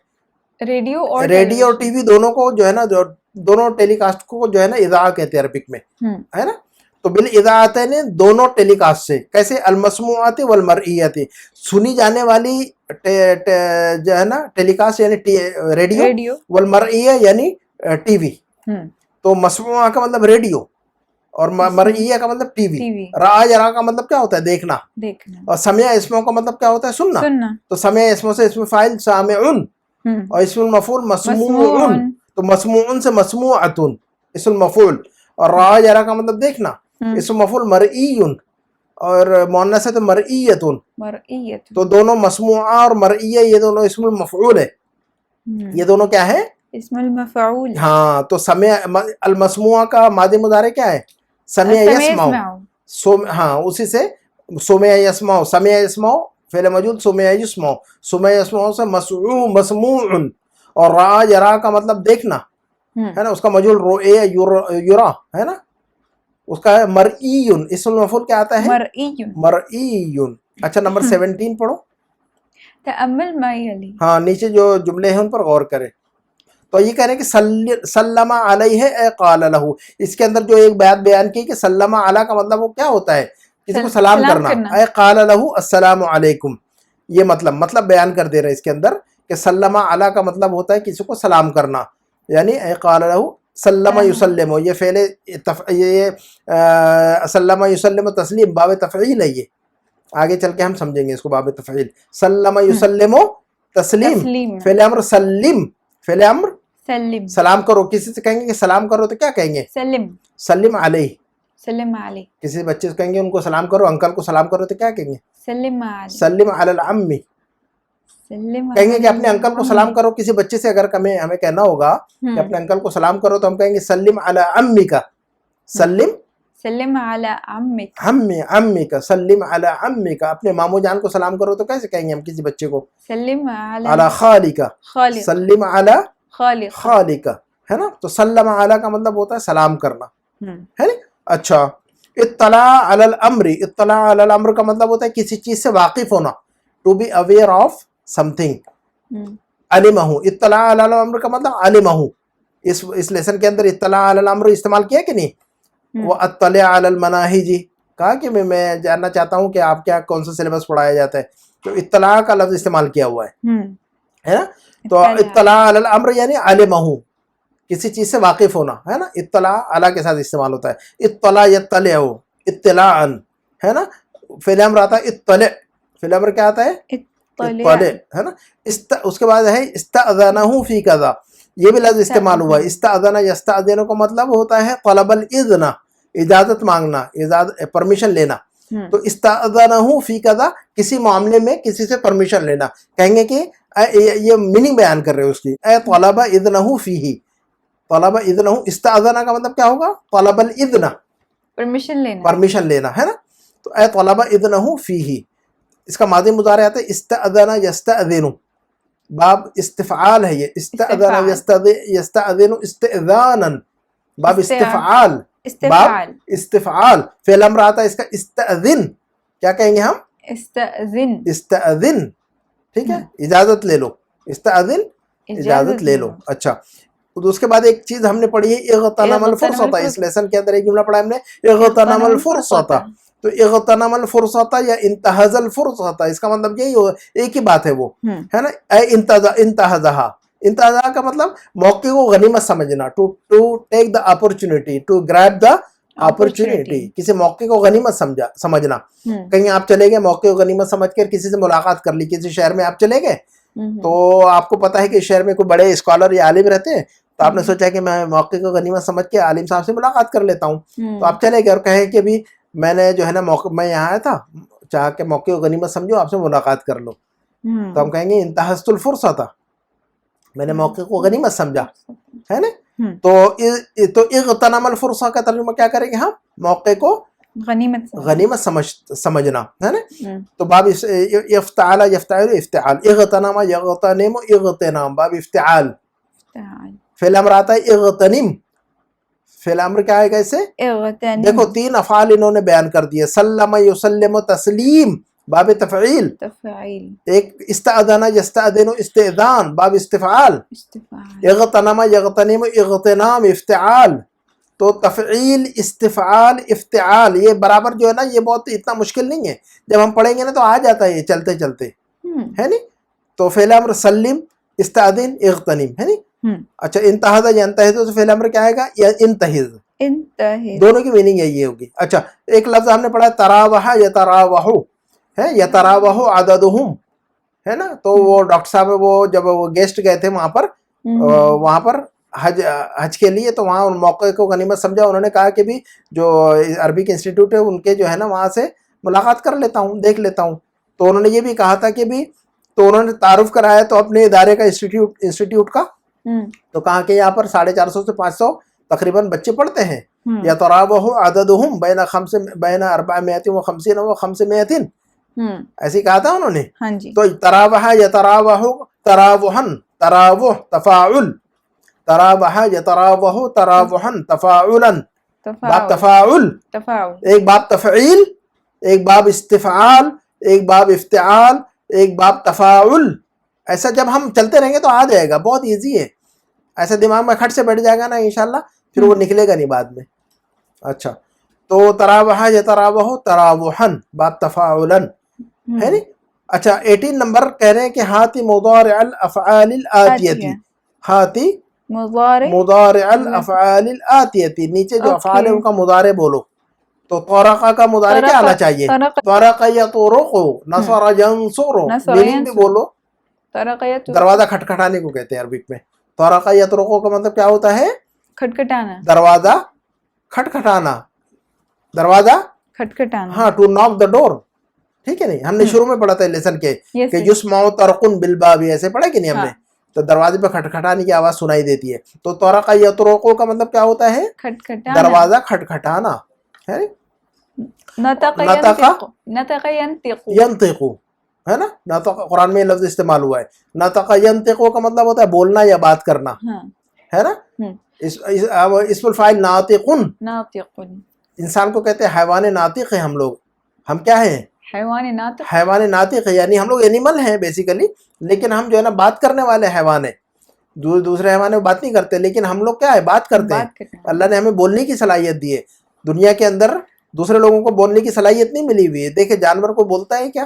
ریڈیو اور ٹی وی دونوں کو جو ہے نا دونوں ٹیلی کاسٹ کو جو ہے نا اذاع کہتے ہیں عربک میں, ہے نا. تو بالاذاعتین دونوں ٹیلی کاسٹ سے. کیسے؟ المسموعات والمرئیات, سنی جانے والی جو ہے نا ٹیلی کاسٹ یعنی ریڈیو, والمرئیہ یعنی ٹی وی. تو مسموعہ کا مطلب ریڈیو اور مرئیہ کا مطلب ٹی وی. رأى یرا کا مطلب کیا ہوتا ہے؟ دیکھنا. اور سمع اسموں کا مطلب کیا ہوتا ہے؟ سننا. تو سمع اسموں سے اسم فاعل سامعون اور اسم المفعول مسموع. تو مسموع سے مسموعۃ اسم المفعول. اور رأى یرا کا مطلب دیکھنا, اسم مفعول مرئی اور مؤنث ہے تو مرئیۃ. تو دونوں مسموعہ اور مرئیہ یہ دونوں اسم المفعول ہے. یہ دونوں کیا ہے؟ اسم المفعول. ہاں. تو سمع المسموعہ کا ماضی مضارع کیا ہے؟ سمع یسمع. ہاں اسی سے سمع یسمع. سمع یسمع فعل موجود, سمع یسمع. سمع یسمع سے مسموع. اور رأى یرا کا مطلب دیکھنا ہے نا, اس کا مجهول رؤیا یرا ہے نا, اس کا ہے مرئی. اسم المفعول کیا آتا ہے؟ مرئی. اچھا نمبر 17 پڑھو. تأمل ما یلی. ہاں نیچے جو جملے ہیں ان پر غور کریں. تو یہ کہہ رہے ہیں کہ سلم علیہ اے قال لہ. اس کے اندر جو ایک بات بیان کی کہ سلم علی کا مطلب وہ کیا ہوتا ہے؟ کسی کو سلام کرنا. اے قال لہ السلام علیکم. یہ مطلب بیان کر دے رہے ہیں اس کے اندر کہ سلم علی کا مطلب ہوتا ہے کسی کو سلام کرنا. یعنی اے قال لہ سلم یسلم. یہ فعل یہ سلم یسلم تسلیم باب تفعیل ہے. یہ آگے چل کے ہم سمجھیں گے اس کو باب تفعیل. سلم یسلم تسلیم. فعل امر سلم. فعل امر سلام کرو. کسی سے کہیں گے کہ سلام کرو تو کیا کہیں گے؟ سلم علیہ. کسی بچے سے کہیں گے ان کو سلام کرو, انکل کو سلام کرو تو کیا کہیں گے؟ سلم علی العم. کہیں گے کہ اپنے انکل کو سلام کرو. کسی بچے سے اگر ہمیں کہنا ہوگا کہ اپنے انکل کو سلام کرو تو ہم کہیں گے سلم علی عمک. سلم علی عمک. عمک سلم علی عمک. اپنے ماموں جان کو سلام کرو تو کیسے کہیں گے ہم کسی بچے کو؟ سلم علی خالک. سلم علی خالق ہے نا. تو سلم علی کا مطلب ہوتا ہے سلام کرنا, ہے نا. اچھا اطلاع علی الامر. اطلاع علی الامر کا مطلب ہوتا ہے کسی چیز سے واقف ہونا. To be aware of something. علمہ. اطلاع علی الامر کا مطلب علمہ. اس لیسن کے اندر اطلاع علی الامر استعمال کیا کہ نہیں؟ وہ اطلع علی المناہج. کہا کہ میں جاننا چاہتا ہوں کہ آپ کیا کون سا سلیبس پڑھایا جاتا ہے. تو اطلاع کا لفظ استعمال کیا ہوا ہے نا. تو اطلاع علی الامر یعنی علمہ, کسی چیز سے واقف ہونا, ہے نا. اطلاع علی کے ساتھ استعمال ہوتا ہے. اطلاع یطلع اطلاعا, ہے نا. فعل امر آتا ہے اطلع. فعل امر کیا آتا ہے؟ اطلع, ہے نا. اس کے بعد ہے استاذنہ فی کذا. یہ بھی لفظ استعمال ہوا ہے. استاذن یستاذن کا مطلب ہوتا ہے طلب الاذن, اجازت مانگنا, پرمیشن لینا. تو استاذنہ فی کذا کسی معاملے میں کسی سے پرمیشن لینا. کہیں گے کہ یہ میننگ بیان کر رہے ہیں اس کی. اے طلب اذنہ فیہ. طلب اذنہ. استاذنہ کا مطلب کیا ہوگا؟ طلب الاذن, پرمیشن لینا, ہے نا. تو اے طلب اذنہ فیہ. اس کا ماضی مضارع آتا ہے استاذن یستاذن. باب استفعال ہے یہ. استاذن یستاذن استئذانا. باب استفعال. باب استفعال. فعل امر آتا ہے اس کا استاذن. کیا کہیں گے ہم؟ استاذن. ٹھیک ہے, اجازت لے لو. استاذن اجازت لے لو. اچھا تو اس کے بعد ایک چیز ہم نے پڑھی ہے اغتنم الفرصۃ. اس لیسن کے اندر ایک جملہ پڑھا ہم نے اغتنم الفرصۃ. تو اغتنم الفرصۃ یا انتہز الفرصۃ, اس کا مطلب یہی ایک ہی بات ہے وہ, ہے نا. اے انتہزہا. انتہزہ کا مطلب موقع کو غنیمت سمجھنا. To take the opportunity, to grab the opportunity. کسی موقع کو غنیمت سمجھنا. کہیں آپ چلے گئے, موقع کو غنیمت سمجھ کر کسی سے ملاقات کر لی. کسی شہر میں آپ چلے گئے تو آپ کو پتا ہے کہ شہر میں کوئی بڑے اسکالر یا عالم رہتے ہیں, تو آپ نے سوچا کہ میں موقع کو غنیمت سمجھ کے عالم صاحب سے ملاقات کر لیتا ہوں. تو آپ چلے گئے اور کہیں کہ بھی میں نے جو ہے نا میں یہاں آیا تھا, چاہ کے موقع کو غنیمت سمجھو, آپ سے ملاقات کر لو. تو ہم کہیں گے انتہزت الفرصۃ, میں نے موقع کو غنیمت سمجھا, ہے نا. تو اغتنم الفرصہ کا ترجمہ کیا کریں گے ہم؟ موقع کو غنیمت سمجھنا, ہے نا. تو باب افتعال یفتعل افتعال. اغتنم یغتنم اغتنام. باب افتعال. فعل امر آتا ہے اغتنم. فعل امر کیا آئے گا اسے؟ اغتنم. دیکھو 3 افعال انہوں نے بیان کر دیے. سلم یسلم تسلیم باب تفعیل. تفعیل. ایک استأذن یستأذن استئذان باب استفعال. استفعال. اغتنم یغتنم اغتنام افتعال. تو تفعیل استفعال افتعال یہ برابر جو ہے نا یہ بہت اتنا مشکل نہیں ہے. جب ہم پڑھیں گے نا تو آ جاتا ہے یہ چلتے چلتے ہے نہیں. تو فعل امر سلم استأذن اغتنم ہے نہیں. اچھا انتہذ ینتہذ تو فعل امر کیا آئے گا؟ انتہذ. انتہذ. دونوں کی میننگ یہی ہوگی. اچھا ایک لفظ ہم نے پڑھا تراوح یتراوح ہے یتراوح عددہم ہے نا. تو وہ ڈاکٹر صاحب وہ جب وہ گیسٹ گئے تھے وہاں پر حج کے لیے تو وہاں موقع کو غنیمت سمجھا. انہوں نے کہا کہ بھی جو عربک انسٹیٹیوٹ ہے ان کے جو ہے نا وہاں سے ملاقات کر لیتا ہوں دیکھ لیتا ہوں. تو انہوں نے یہ بھی کہا تھا کہ بھی تو انہوں نے تعارف کرایا تو اپنے ادارے کا انسٹیٹیوٹ کا. تو کہا کہ یہاں پر 450 سے 500 تقریباً بچے پڑھتے ہیں. یتراوح عددہم بین 450 و 50 و 500 ایسے کہا تھا انہوں نے. تو تراوح یتراوح تراوحن تراوح تفاعل تراوح یتراوح تراوحن تفاعلا باب تفاعل. ایک باب تفعیل ایک باب استفعال ایک باب افتعال ایک باب تفاعل. ایسا جب ہم چلتے رہیں گے تو آ جائے گا. بہت ایزی ہے. ایسا دماغ میں کھٹ سے بیٹھ جائے گا نا انشاءاللہ پھر وہ نکلے گا نہیں بعد میں. اچھا تو تراوح یتراوح تراوحن باب تفاعلا ہے نہیں. اچھا 18 نمبر کہہ رہے ہیں کہ ہاتی مضارع الافعال الاتیتی. ہاتی مضارع الافعال الاتیتی. نیچے جو افعال ہیں ان کا مضارع بولو. تو طرق کا مضارع کیا آنا چاہیے؟ طرق یطرق نصر ینصر. میننگ بھی بولو. دروازہ کھٹکھٹانے کو کہتے ہیں عربک میں. طرق یطرق کا مطلب کیا ہوتا ہے؟ کھٹکھٹانا. دروازہ کھٹکھٹانا. دروازہ کھٹکھٹانا. ہاں ٹو ناک دا ڈور. ٹھیک ہے نہیں. ہم نے شروع میں پڑھا تھا لیسن کے کہ یسمع طرق بالباب ایسے پڑھا کہ نہیں ہم نے. تو دروازے پہ کھٹکھٹانے کی آواز سنائی دیتی ہے. تو طرق یطرق کا مطلب کیا ہوتا ہے؟ دروازہ کھٹکھٹانا ہے. نطق ینطق ہے نا. نطق قرآن میں یہ لفظ استعمال ہوا ہے. نطق ینطق کا مطلب ہوتا ہے بولنا یا بات کرنا ہے نا. اسم الفاعل ناطق. انسان کو کہتے ہیں حیوان ناطق ہے ہم لوگ. ہم کیا ہیں؟ حیوان ناطق ہے. یعنی ہم لوگ اینیمل ہیں بیسیکلی لیکن ہم جو ہے نا بات کرنے والے حیوان ہیں. دوسرے حیوان بات نہیں کرتے لیکن ہم لوگ کیا ہے؟ بات کرتے ہیں. اللہ نے ہمیں بولنے کی صلاحیت دی ہے. دنیا کے اندر دوسرے لوگوں کو بولنے کی صلاحیت نہیں ملی ہوئی ہے. دیکھیں جانور کو بولتا ہے کیا؟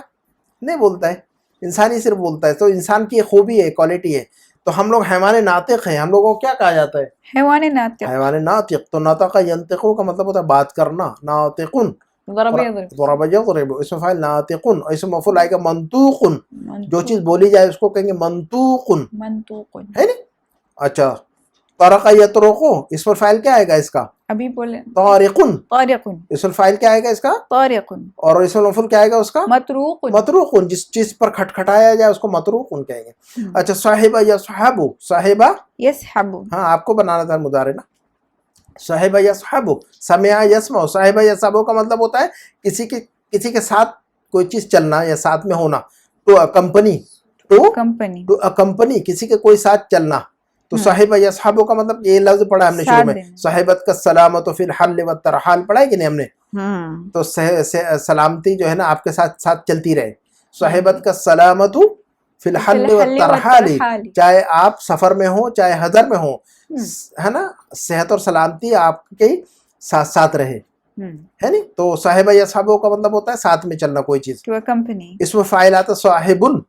نہیں بولتا ہے. انسان ہی صرف بولتا ہے. تو انسان کی خوبی ہے کوالٹی ہے. تو ہم لوگ حیوان ناطق ہیں. ہم لوگوں کو کیا کہا جاتا ہے؟ حیوان ناطق. تو نطق ینطق کا مطلب ہوتا ہے بات کرنا. ناطقن ضرب یضرب اسم فاعل ناطقن. اسم مفعول آئے گا منطوقن. جو چیز بولی جائے اس کو کہیں گے منطوقن ہے نا. اچھا طرق یطرق اسم الفاعل کیا آئے گا اس کا؟ ابھی بولے. طارقن. اسم الفاعل کیا آئے گا اس کا؟ طارقن. اور اسم المفعول کیا آئے گا اس کا؟ مطروقن. جس چیز پر کھٹکھٹایا جائے اس کو مطروقن کہیں گے. اچھا صاحب یصحب. صاحب یصحب. ہاں آپ کو بنانا تھا مضارع نا. صاحب یصحب. سمع یسمع. صاحب یصحب کا مطلب ہوتا ہے کسی کے ساتھ کوئی چیز چلنا یا ساتھ میں ہونا. To company. ٹو کمپنی کسی کے کوئی ساتھ چلنا. تو صاحب یصحب کا مطلب یہ لفظ پڑھا ہم نے شروع میں. صاحبت کا سلامت فی الحل والترحال پڑھا ہے کہ نہیں ہم نے. تو سلامتی جو ہے نا آپ کے ساتھ ساتھ چلتی رہے. صاحبت کا سلامت فی الحل والترحال. چاہے آپ سفر میں ہوں چاہے حضر میں ہوں ہے نا صحت اور سلامتی آپ کے ساتھ ساتھ رہے ہے نہیں. تو صاحب یصحب کا مطلب ہوتا ہے ساتھ میں چلنا کوئی چیز. اس میں فاعل آتا صاحبن.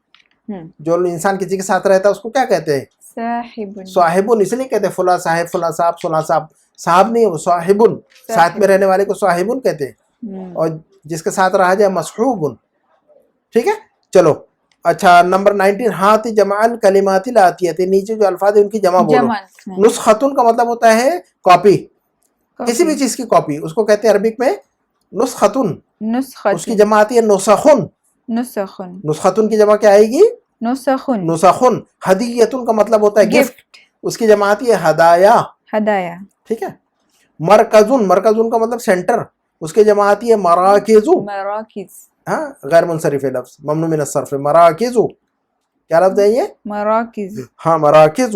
جو انسان کسی کے ساتھ رہتا ہے اس کو کیا کہتے ہیں؟ صاحبن. اس لیے کہتے ہیں فلاں صاحب فلاں صاحب فلاں صاحب. صاحب نہیں وہ صاحبن. ساتھ میں رہنے والے کو صاحبن کہتے ہیں. اور جس کے ساتھ رہا جائے مصحوبن. ٹھیک ہے چلو. اچھا نمبر 19 ہاتھ جمع الکلمات الاتیۃ. نیچے جو الفاظ ہیں ان کی جمع بولو. نسختن کا مطلب ہوتا ہے کاپی. کسی بھی چیز کی کاپی اس کو کہتے ہیں عربک میں نسختن. اس کی جمع آتی ہے نسخن. نسختن کی جمع کیا آئے گی؟ نسخن. ہدیتن کا مطلب ہوتا ہے گفٹ. اس کی جمع آتی ہے ہدایا. ٹھیک ہے. مرکزن. مرکزن کا مطلب سینٹر. اس کی جمع آتی ہے مراکز. ہاں غیر منصرف لفظ ممنوع من الصرف. مراکز کیا لفظ ہے یہ؟ مراکز. ہاں مراکز.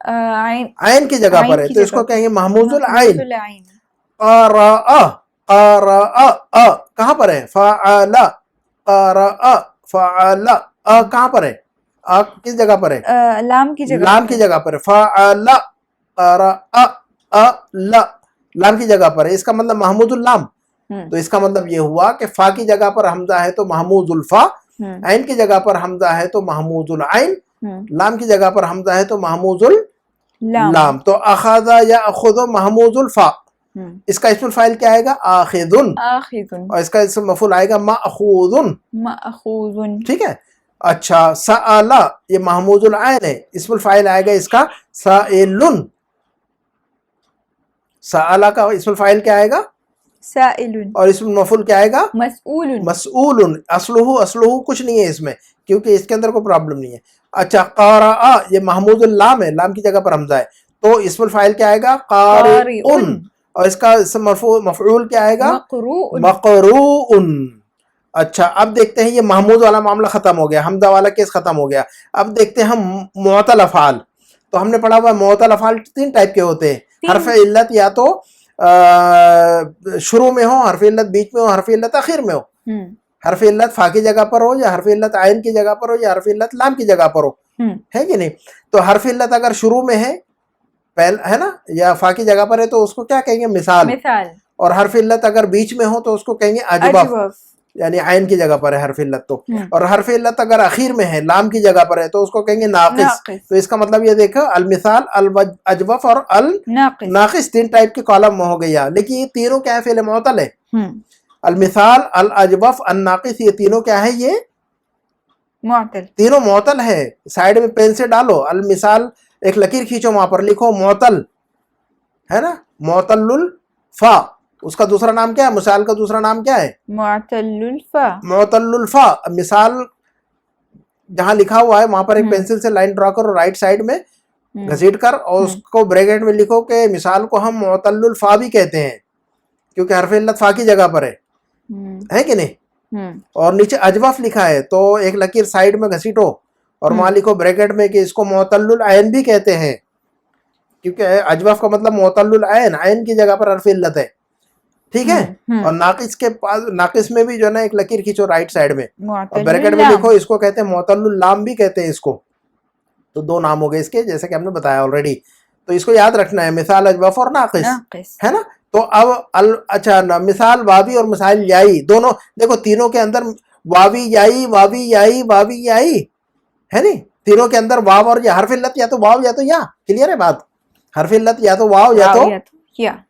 عین کی جگہ پر ہے تو اس کو کہیں گے محموز العین. قرأ قرأ کہاں پر ہے؟ فعل قرأ فعل کہاں پر ہے؟ کس جگہ پر ہے؟ لام کی جگہ، لام کی جگہ پر ہے. فعل قرأ لام کی جگہ پر ہے. اس کا مطلب محمود اللام. تو اس کا مطلب یہ ہوا کہ فا کی جگہ پر حمزہ ہے تو محمود الفا، عین کی جگہ پر حمزہ ہے تو محمود العین، لام کی جگہ پر حمزہ ہے تو محمود اللام. تو اخذ یاخذ محمود الفا. اس کا اسم الفاعل کیا آئے گا؟ آخذ. اور اس کا اسم مفعول آئے گا مأخوذ. ٹھیک ہے. اچھا سأل یہ محمود العین ہے، اسم الفاعل آئے گا اس کا سائل. سأل کا اسم الفاعل کیا آئے گا؟ سائل. اور اسم مفعول کیا آئے گا؟ مسئول. مسئول. اصلہ کچھ نہیں ہے اس میں کیونکہ اس کے اندر کوئی پرابلم نہیں ہے. اچھا قارئ یہ محمود اللام ہے، لام کی جگہ پر حمزہ ہے تو اسم الفاعل کیا آئے گا؟ قارئ. اور اس کا اسم مفعول کیا آئے گا؟ مقروء. اچھا اب دیکھتے ہیں یہ محمود والا معاملہ ختم ہو گیا، حمزہ والا کیس ختم ہو گیا. اب دیکھتے ہیں ہم معطل افعال. تو ہم نے پڑھا ہوا معطل افعال 3 ٹائپ کے ہوتے ہیں. حرف علت یا تو شروع میں ہو، حرف علت بیچ میں ہو، حرف علت آخر میں ہو. حرف علت فا کی جگہ پر ہو یا حرف علت عین کی جگہ پر ہو یا حرف علت لام کی جگہ پر ہو، ہے کہ نہیں؟ تو حرف علت اگر شروع میں ہے نا یا فا کی جگہ پر ہے تو اس کو کیا کہیں گے؟ مثال. اور حرف علت اگر بیچ میں ہو تو اس کو کہیں گے اجوف، یعنی عین کی جگہ پر ہے حرف علت تو. اور حرف علت اگر اخیر میں ہے، لام کی جگہ پر ہے تو اس کو کہیں گے ناقص. تو اس کا مطلب یہ دیکھو المثال، الاجوف اور الناقص 3 ٹائپ کے کالم ہو گیا. لیکن یہ تینوں کیا ہے؟ فعل معطل ہے. المثال، الاجوف، الناقص یہ تینوں کیا ہے؟ یہ معطل، تینوں معطل ہے. سائیڈ میں پین سے ڈالو المثال، ایک لکیر کھینچو وہاں پر لکھو معطل ہے نا، معطل الفا. اس کا دوسرا نام کیا ہے؟ مثال کا دوسرا نام کیا ہے؟ معطل الفا. معطل الفا. مثال جہاں لکھا ہوا ہے وہاں پر ایک پینسل سے لائن ڈرا کرو رائٹ سائڈ میں گھسیٹ کر، اور اس کو بریکٹ میں لکھو کہ مثال کو ہم معطل الفا بھی کہتے ہیں کیونکہ حرف علت فا کی جگہ پر ہے کہ نہیں. اور نیچے اجوف لکھا ہے تو ایک لکیر سائڈ میں گھسیٹو اور وہاں لکھو بریکٹ میں کہ اس کو معطل العین بھی کہتے ہیں کیونکہ اجوف کا مطلب معطل العین، عین کی جگہ پر حرف علت ہے. ٹھیک ہے. اور ناقص کے پاس، ناقص میں بھی جو ہے نا ایک لکیر کھینچو رائٹ سائڈ میں اور بریکٹ میں لکھو اس کو کہتے ہیں معطل اللام بھی کہتے ہیں اس کو. تو 2 نام ہو گئے اس کے جیسے کہ ہم نے بتایا آلریڈی. تو اس کو یاد رکھنا ہے، مثال اجوف اور ناقص ہے نا. تو اب اچھا مثال واوی اور مثال یائی دونوں دیکھو، تینوں کے اندر واوی یائی واوی یائی واوی یائی ہے نہیں. تینوں کے اندر واو اور یا حرف علت یا تو واو یا تو یا. کلیئر ہے بات؟ حرف علت یا تو واو یا تو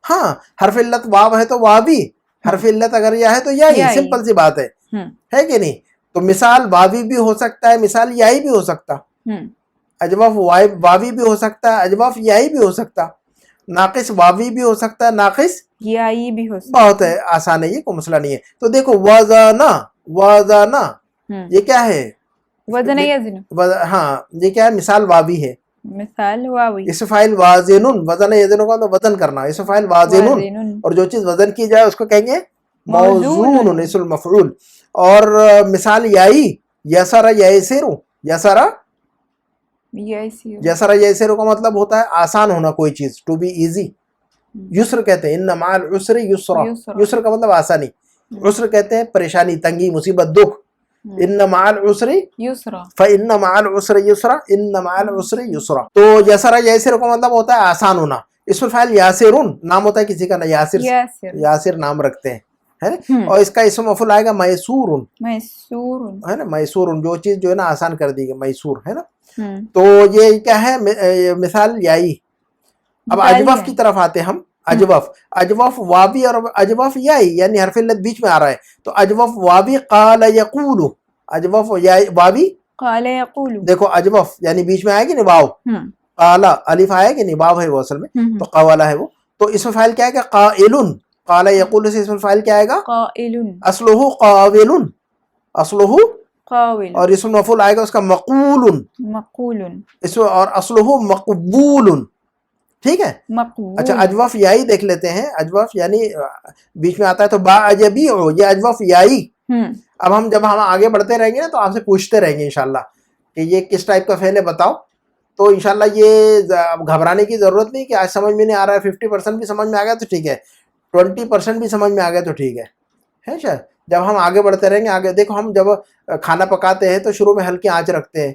ہاں، حرف علت واو ہے تو واوی، حرف علت اگر یا ہے تو یائی. سمپل سی بات ہے کہ نہیں. تو مثال واوی بھی ہو سکتا ہے، مثال یائی بھی ہو سکتا، اجوف واوی بھی ہو سکتا ہے، اجوف یائی بھی ہو سکتا، ناقص واوی بھی ہو سکتا ہے، ناقص یائی بھی ہو سکتا. بہت ہے آسان ہے، یہ کوئی مسئلہ نہیں ہے. تو دیکھو وزنا، وزنا یہ کیا ہے؟ وزن یزن. ہاں یہ کیا ہے؟ مثال واوی ہے. مثال واوی. اسم فاعل وازن، وزن یزن کا مطلب وزن کرنا. اسم فاعل وازن، اور جو چیز وزن کی جائے اس کو کہیں گے موزون، اسم المفعول. اور مثال یائی یسر یسر، یسر یسر یسر کا مطلب ہوتا ہے آسان ہونا کوئی چیز، ٹو بی ایزی. یسر کہتے ہیں ان مع العسر یسرا، یسر کا مطلب آسانی. عسر کہتے ہیں پریشانی، تنگی، مصیبت، دکھ. ان مع العسر یسرا فان مع العسر یسرا، ان مع العسر یسرا. تو یسر یسر کا مطلب ہوتا ہے آسان ہونا. اسم الفاعل یاسرون، نام ہوتا ہے کسی کا نا، یاسر، یاسر نام رکھتے ہیں. اور اس کا اسم مفعول آئے گا میسور، ہے نا. میسور جو چیز جو ہے نا آسان کر دی گئی، میسور ہے نا. تو یہ کیا ہے؟ مثال یائی. اب اجوف کی طرف آتے ہم. اجوف، اجوف واوی اور اجوف یائی، یعنی حرف علت بیچ میں آ رہا ہے تو اجوف واوی قال یقول، اجوف واوی قال یقول. دیکھو اجوف یعنی بیچ میں آئے گی نہیں واو، قال الف آئے گی نہیں، واو ہے وہ اصل میں تو قوالا ہے وہ. تو اسم فاعل کیا ہے کہ قائل، قال یقول سے اسم فاعل کیا آئے گا؟ قائل. اصلہ قاول، اصلہ قاول. اور اسم مفعول آئے گا اس کا مقول، مقول. اور اصلہ مقبول. ٹھیک ہے. اچھا اجوف یائی دیکھ لیتے ہیں. اجوف یعنی بیچ میں آتا ہے تو با اجبیع، یہ اجوف یائی. اب جب ہم آگے بڑھتے رہیں گے نا تو آپ سے پوچھتے رہیں گے انشاءاللہ کہ یہ کس ٹائپ کا فعل ہے بتاؤ. تو انشاءاللہ یہ اب گھبرانے کی ضرورت نہیں کہ آج سمجھ میں نہیں آ رہا ہے، 50% بھی سمجھ میں آ گیا تو ٹھیک ہے، 20% بھی سمجھ میں آ گیا تو ٹھیک ہے شاید جب ہم آگے بڑھتے رہیں گے آگے. دیکھو ہم جب کھانا پکاتے ہیں تو شروع میں ہلکی آنچ رکھتے ہیں،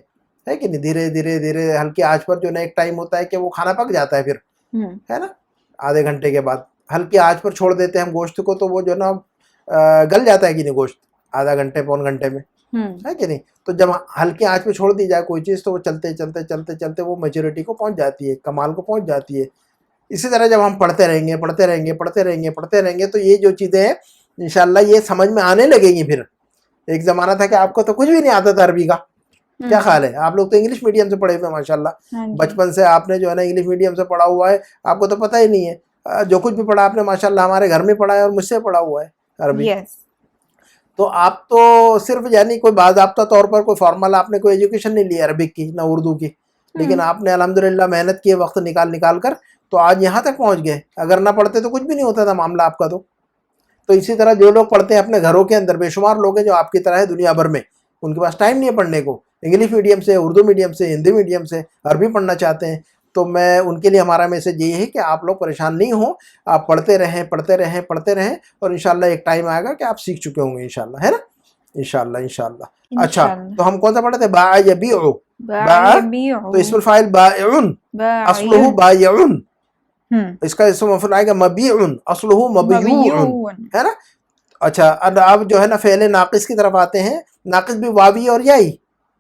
ہے کہ نہیں، دھیرے دھیرے دھیرے ہلکی آنچ پر جو نا ایک ٹائم ہوتا ہے کہ وہ کھانا پک جاتا ہے، پھر ہے نا آدھے گھنٹے کے بعد ہلکی آنچ پر چھوڑ دیتے ہیں ہم گوشت کو، تو وہ جو نا گل جاتا ہے کہ نہیں گوشت آدھا گھنٹے پون گھنٹے میں، ہے کہ نہیں. تو جب ہلکی آنچ پہ چھوڑ دی جائے کوئی چیز تو وہ چلتے چلتے چلتے چلتے وہ میچورٹی کو پہنچ جاتی ہے، کمال کو پہنچ جاتی ہے. اسی طرح جب ہم پڑھتے رہیں گے پڑھتے رہیں گے پڑھتے رہیں گے پڑھتے رہیں گے تو یہ جو چیزیں ہیں انشاءاللہ یہ سمجھ میں آنے لگیں گی. پھر ایک زمانہ تھا کہ آپ کو تو کچھ بھی نہیں آتا تھا عربی کا، کیا خیال ہے؟ آپ لوگ تو انگلش میڈیم سے پڑھے ہوئے ماشاءاللہ، بچپن سے آپ نے جو ہے نا انگلش میڈیم سے پڑھا ہوا ہے، آپ کو تو پتہ ہی نہیں ہے. جو کچھ بھی پڑھا آپ نے ماشاءاللہ ہمارے گھر میں پڑھا ہے اور مجھ سے پڑھا ہوا ہے عربی. تو آپ تو صرف یعنی کوئی باضابطہ طور پر کوئی فارمل آپ نے کوئی ایجوکیشن نہیں لی عربک کی نہ اردو کی، لیکن آپ نے الحمدللہ محنت کی وقت نکال کر تو آج یہاں تک پہنچ گئے. اگر نہ پڑھتے تو کچھ بھی نہیں ہوتا تھا معاملہ آپ کا. تو اسی طرح جو لوگ پڑھتے ہیں اپنے گھروں کے اندر، بے شمار لوگ ہیں جو آپ کی طرح ہے دنیا بھر میں، ان کے پاس ٹائم نہیں ہے پڑھنے کو، انگلش میڈیم سے، اردو میڈیم سے، ہندی میڈیم سے عربی پڑھنا چاہتے ہیں. تو میں ان کے لیے ہمارا میسج یہی ہے کہ آپ لوگ پریشان نہیں ہوں، آپ پڑھتے رہیں پڑھتے رہیں پڑھتے رہیں اور انشاءاللہ ایک ٹائم آئے گا کہ آپ سیکھ چکے ہوں گے انشاءاللہ، ہے نا انشاءاللہ انشاءاللہ. اچھا تو ہم کون سا پڑھتے ہیں؟ باع یبیع. باع تو اسم الفاعل بائع، اصلہ بائع. اس کا اسم مفعول آئے گا مبیع، اصلہ مبیوع، ہے نا. اچھا اب جو ہے نا فعل ناقص کی طرف آتے ہیں. ناقص بھی واوی اور یائی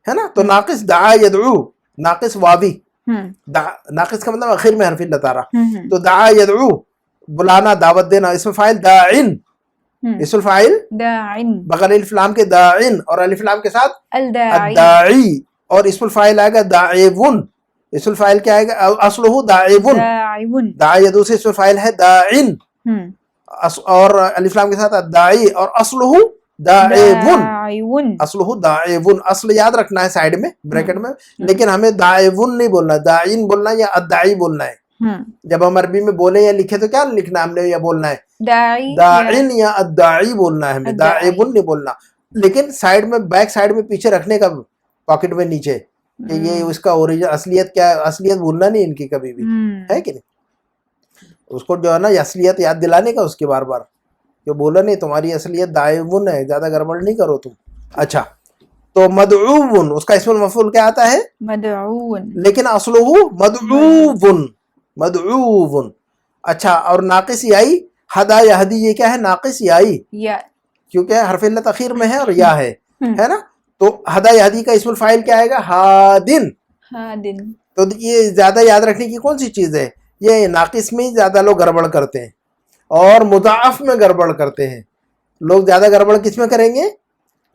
ہے نا. تو ناقص دعا یدعو، ناقص واوی، ناقص کا مطلب آخر میں حرف لطارہ. تو دعا یدعو بلانا دعوت دینا. اسم فاعل داعن، اسم فاعل بغیر الف لام کے داعن اور الف لام کے ساتھ الداعی. اور اسم الفاعل آئے گا داعون. اسم الفاعل کیا آئے گا؟ اصلہ داعون. داع یدعو سے اسم الفاعل ہے داعن اور الف لام کے ساتھ الداعی اور اصلہ داعون. اصلہ داعون، اصل یاد رکھنا ہے سائیڈ میں بریکٹ میں، لیکن ہمیں داعون نہیں بولنا، داعین بولنا یا الداعی بولنا ہے. جب ہم عربی میں بولیں یا لکھیں تو کیا لکھنا ہے ہم نے؟ یا بولنا ہے داعین یا الداعی بولنا ہے ہمیں، داعون نہیں بولنا. لیکن سائیڈ میں بیک سائیڈ میں پیچھے رکھنے کا پاکٹ میں نیچے کہ یہ اس کا اوریجن اصلیت کیا ہے، اصلیت بھولنا نہیں ان کی کبھی بھی، ہے کہ نہیں. اس کو جو ہے نا اصلیت یاد دلانے کا اس کی بار بار کہ بولا نہیں تمہاری اصلیت داعون ہے، زیادہ گڑبڑ نہیں کرو تم. اچھا تو مدعون اس کا اسم المفعول کیا آتا ہے؟ مدعون، لیکن اصلہ مدعون، مدعون. اچھا اور ناقص یائی ہدا یہدی، یہ کیا ہے؟ ناقص یائی، کیونکہ حرف علت اخیر میں ہے اور یا ہے نا. تو ہدا یہدی کا اسم الفاعل کیا آئے گا؟ ہادن. تو یہ زیادہ یاد رکھنے کی کون سی چیز ہے؟ یہ ناقص میں زیادہ لوگ گڑبڑ کرتے ہیں اور مضاعف میں گڑبڑ کرتے ہیں. لوگ زیادہ گڑبڑ کس میں کریں گے؟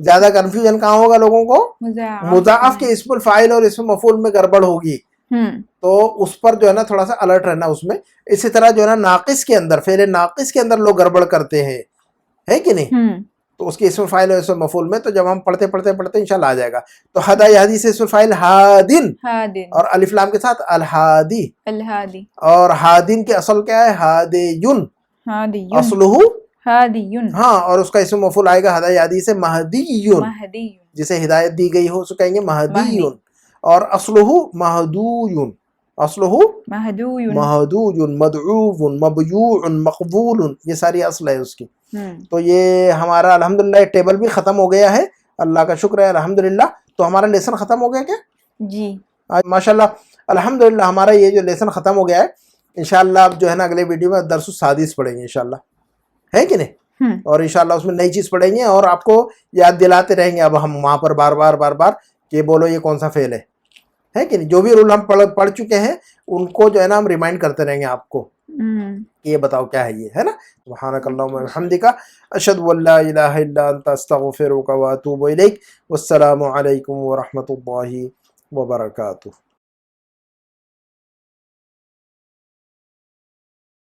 زیادہ کنفیوژن کہاں ہوگا لوگوں کو؟ مضاعف کے اسم الفاعل اور اسم مفعول میں گڑبڑ ہوگی. تو اس پر جو ہے نا تھوڑا سا الرٹ رہنا اس میں. اسی طرح جو ہے نا ناقص کے اندر، فعل ناقص کے اندر لوگ گڑبڑ کرتے ہیں، ہے کہ نہیں. تو اس کے اسم فاعل اور اسم مفعول میں تو جب ہم پڑھتے پڑھتے پڑھتے انشاءاللہ آ جائے گا. تو ہدا یہدی سے اسم فاعل ہادن اور الف لام کے ساتھ الہادی. اور ہادن کے اصل کیا ہے؟ ہادیون، اصلہ ہادیون. ہاں اور اس کا اسم مفعول آئے گا ہدا یہدی سے مہدیون، جسے ہدایت دی گئی ہو اس کو کہیں گے مہدیون. اور اصلہ مہدویون، اصلہ مہدویون، مدعوون، مبیوع، مقبول، یہ ساری اصل ہے اس کی. تو یہ ہمارا الحمدللہ ٹیبل بھی ختم ہو گیا ہے، اللہ کا شکر ہے الحمدللہ. تو ہمارا لیسن ختم ہو گیا کیا؟ جی ماشاءاللہ الحمدللہ ہمارا یہ جو لیسن ختم ہو گیا ہے. انشاءاللہ اب جو ہے نا اگلے ویڈیو میں درس السادس پڑھیں گے انشاءاللہ، ہے کہ نہیں. اور انشاءاللہ اس میں نئی چیز پڑھیں گے اور آپ کو یاد دلاتے رہیں گے اب ہم وہاں پر بار بار کہ بولو یہ کون سا فعل ہے کہ نہیں. جو بھی رول ہم پڑھ چکے ہیں ان کو جو ہے نا ہم ریمائنڈ کرتے رہیں گے آپ کو کہ یہ بتاؤ کیا ہے یہ، ہے نا. سبحانک اللہم وبحمدک اشہد ان لا الہ الا انت استغفرک واتوب الیک. والسلام علیکم ورحمۃ اللہ وبرکاتہ.